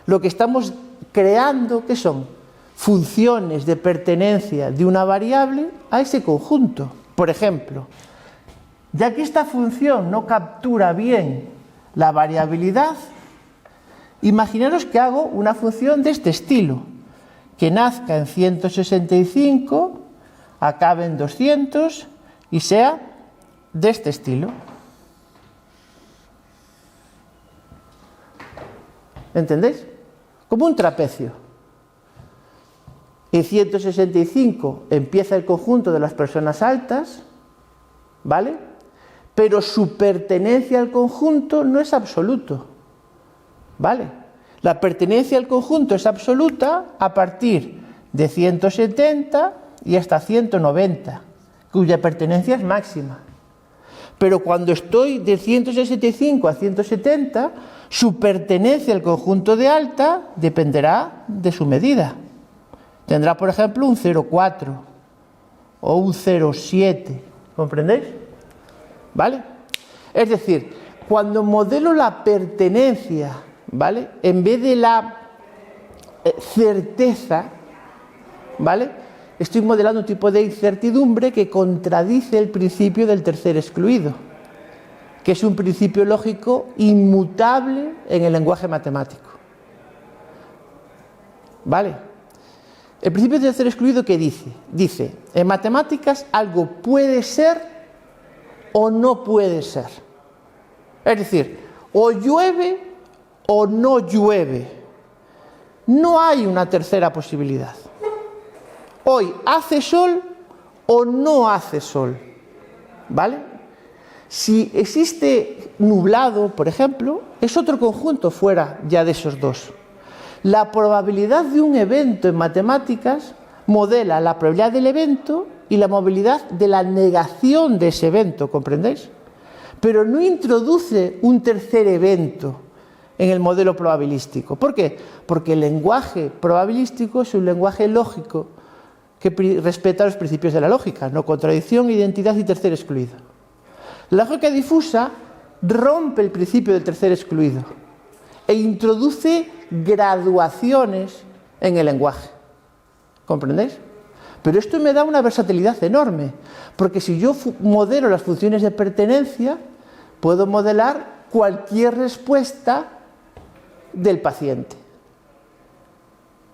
lo que estamos creando, ¿qué son? Funciones de pertenencia de una variable a ese conjunto. Por ejemplo, ya que esta función no captura bien la variabilidad, imaginaros que hago una función de este estilo, que nazca en 165, acabe en 200 y sea de este estilo. ¿Entendéis? Como un trapecio. En 165 empieza el conjunto de las personas altas, ¿vale? Pero su pertenencia al conjunto no es absoluto, ¿vale? La pertenencia al conjunto es absoluta a partir de 170 y hasta 190, cuya pertenencia es máxima. Pero cuando estoy de 165 a 170, su pertenencia al conjunto de alta dependerá de su medida. Tendrá, por ejemplo, un 0,4 o un 0,7. ¿Comprendéis? ¿Vale? Es decir, cuando modelo la pertenencia, ¿vale?, en vez de la certeza, ¿vale?, estoy modelando un tipo de incertidumbre que contradice el principio del tercer excluido, que es un principio lógico inmutable en el lenguaje matemático. ¿Vale? El principio del tercer excluido, ¿qué dice? Dice, en matemáticas algo puede ser o no puede ser. Es decir, o llueve o no llueve. No hay una tercera posibilidad. Hoy hace sol o no hace sol, ¿vale? Si existe nublado, por ejemplo, es otro conjunto fuera ya de esos dos. La probabilidad de un evento en matemáticas modela la probabilidad del evento y la probabilidad de la negación de ese evento, ¿comprendéis? Pero no introduce un tercer evento en el modelo probabilístico. ¿Por qué? Porque el lenguaje probabilístico es un lenguaje lógico que respeta los principios de la lógica, no contradicción, identidad y tercer excluido. La lógica difusa rompe el principio del tercer excluido e introduce graduaciones en el lenguaje. ¿Comprendéis? Pero esto me da una versatilidad enorme, porque si yo modelo las funciones de pertenencia, puedo modelar cualquier respuesta del paciente.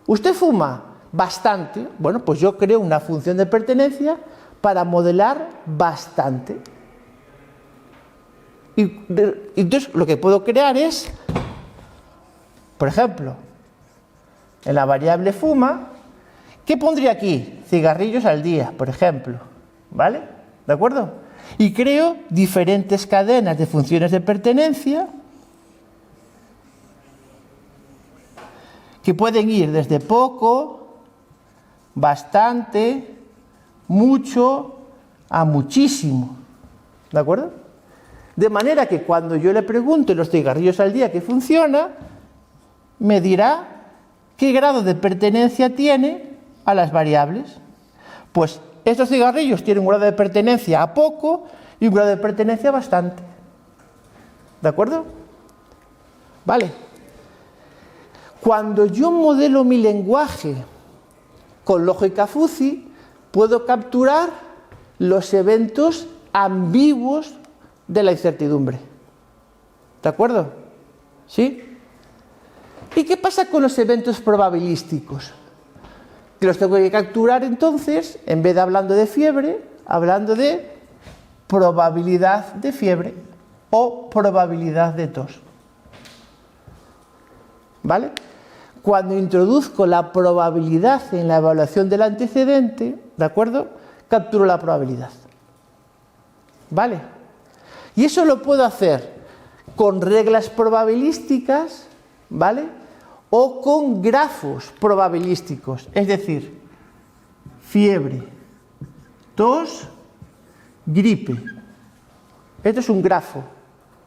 ¿Usted fuma? Bastante. Bueno, pues yo creo una función de pertenencia para modelar bastante. Y entonces lo que puedo crear es, por ejemplo, en la variable fuma, ¿qué pondría aquí? Cigarrillos al día, por ejemplo. ¿Vale? ¿De acuerdo? Y creo diferentes cadenas de funciones de pertenencia que pueden ir desde poco, bastante, mucho, a muchísimo. ¿De acuerdo? De manera que cuando yo le pregunte los cigarrillos al día que funciona, me dirá qué grado de pertenencia tiene a las variables. Pues estos cigarrillos tienen un grado de pertenencia a poco y un grado de pertenencia a bastante. ¿De acuerdo? Vale. Cuando yo modelo mi lenguaje con lógica fuzzy, puedo capturar los eventos ambiguos de la incertidumbre. ¿De acuerdo? ¿Sí? ¿Y qué pasa con los eventos probabilísticos? Que los tengo que capturar entonces, en vez de hablando de fiebre, hablando de probabilidad de fiebre o probabilidad de tos. ¿Vale? Cuando introduzco la probabilidad en la evaluación del antecedente, ¿de acuerdo?, capturo la probabilidad. ¿Vale? Y eso lo puedo hacer con reglas probabilísticas, ¿vale?, o con grafos probabilísticos, es decir, fiebre, tos, gripe. Esto es un grafo,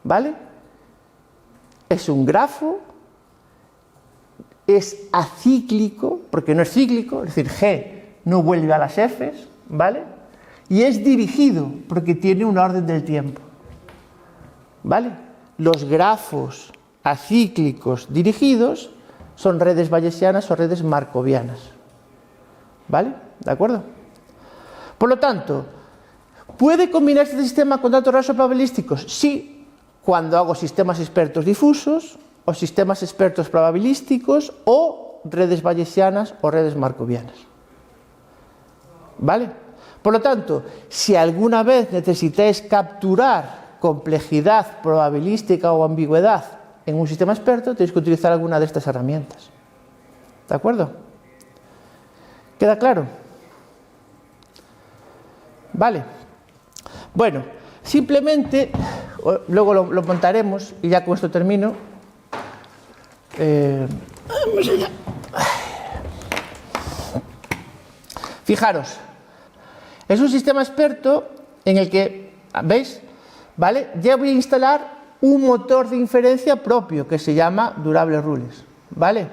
¿vale? Es un grafo, es acíclico, porque no es cíclico, es decir, G no vuelve a las Fs, ¿vale? Y es dirigido, porque tiene un orden del tiempo, ¿vale? Los grafos acíclicos dirigidos son redes bayesianas o redes markovianas, ¿vale? ¿De acuerdo? Por lo tanto, ¿puede combinarse este sistema con datos rasos probabilísticos? Sí, cuando hago sistemas expertos difusos o sistemas expertos probabilísticos o redes bayesianas o redes markovianas, ¿vale? Por lo tanto, si alguna vez necesitáis capturar complejidad probabilística o ambigüedad en un sistema experto, tenéis que utilizar alguna de estas herramientas. ¿De acuerdo? ¿Queda claro? Vale. Bueno, simplemente, luego lo montaremos y ya con esto termino. Vamos allá. Fijaros, es un sistema experto en el que, ¿veis? ¿Vale? Ya voy a instalar un motor de inferencia propio que se llama Durable Rules, ¿vale?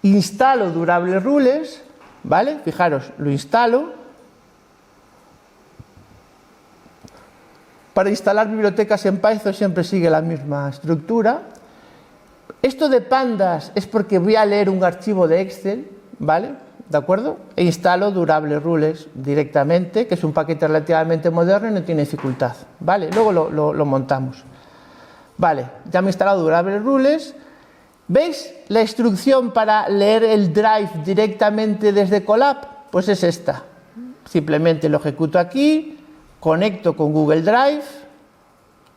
Instalo Durable Rules, ¿vale? Fijaros, lo instalo. Para instalar bibliotecas en Python siempre sigue la misma estructura. Esto de pandas es porque voy a leer un archivo de Excel, ¿vale? ¿De acuerdo? E instalo Durable Rules directamente, que es un paquete relativamente moderno y no tiene dificultad, ¿vale? Luego lo montamos. Vale, ya me he instalado Durable Rules. ¿Veis la instrucción para leer el drive directamente desde Colab? Pues es esta. Simplemente lo ejecuto aquí, conecto con Google Drive,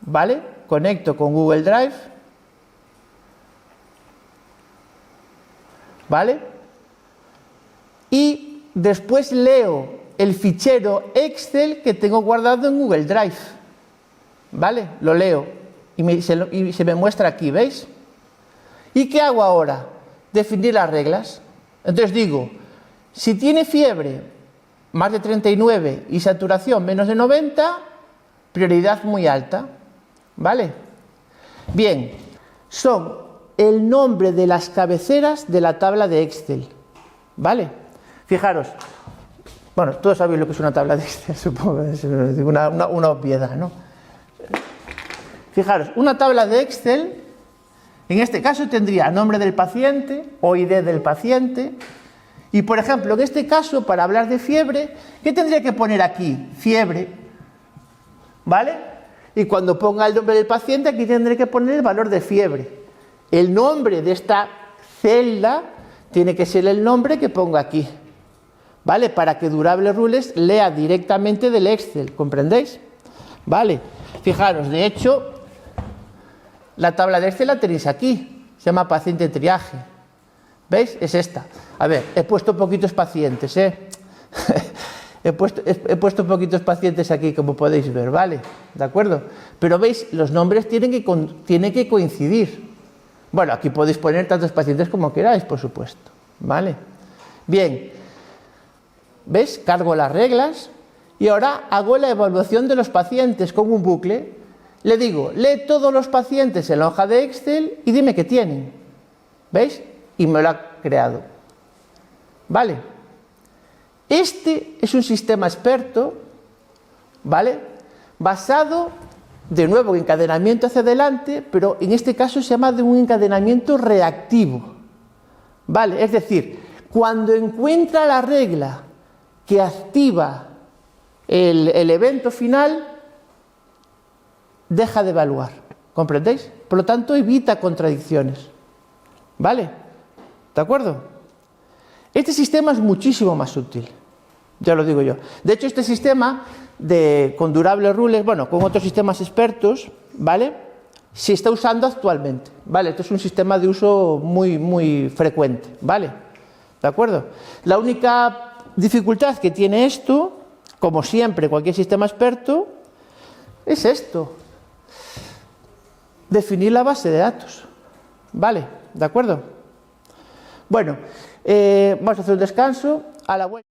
¿vale? Conecto con Google Drive, ¿vale? Y después leo el fichero Excel que tengo guardado en Google Drive, ¿vale? Lo leo y se me muestra aquí, ¿veis? ¿Y qué hago ahora? Definir las reglas. Entonces digo, si tiene fiebre más de 39 y saturación menos de 90, prioridad muy alta, ¿vale? Bien, son el nombre de las cabeceras de la tabla de Excel, ¿vale? Fijaros, bueno, todos sabéis lo que es una tabla de Excel, supongo, es una obviedad, ¿no? Fijaros, una tabla de Excel, en este caso tendría nombre del paciente o ID del paciente, y por ejemplo, en este caso, para hablar de fiebre, ¿qué tendría que poner aquí? Fiebre, ¿vale? Y cuando ponga el nombre del paciente, aquí tendré que poner el valor de fiebre. El nombre de esta celda tiene que ser el nombre que pongo aquí, ¿vale? Para que Durable Rules lea directamente del Excel, ¿comprendéis? ¿Vale? Fijaros, de hecho, la tabla de Excel la tenéis aquí, se llama paciente triaje. ¿Veis? Es esta. A ver, he puesto poquitos pacientes, ¿eh? he puesto poquitos pacientes aquí, como podéis ver, ¿vale? ¿De acuerdo? Pero veis, los nombres tienen que coincidir. Bueno, aquí podéis poner tantos pacientes como queráis, por supuesto, ¿vale? Bien, ¿veis? Cargo las reglas y ahora hago la evaluación de los pacientes con un bucle. Le digo, lee todos los pacientes en la hoja de Excel y dime qué tienen. ¿Veis? Y me lo ha creado. ¿Vale? Este es un sistema experto, ¿vale? Basado, de nuevo, en encadenamiento hacia adelante, pero en este caso se llama de un encadenamiento reactivo. ¿Vale? Es decir, cuando encuentra la regla que activa el evento final, deja de evaluar, ¿comprendéis? Por lo tanto, evita contradicciones, ¿vale? ¿De acuerdo? Este sistema es muchísimo más útil, ya lo digo yo. De hecho, este sistema con Durable Rules, bueno, con otros sistemas expertos, ¿vale? Se está usando actualmente, ¿vale? Esto es un sistema de uso muy, muy frecuente, ¿vale? ¿De acuerdo? La única dificultad que tiene esto, como siempre cualquier sistema experto, es esto: definir la base de datos, ¿vale? ¿De acuerdo? Bueno, vamos a hacer un descanso. A la vuelta.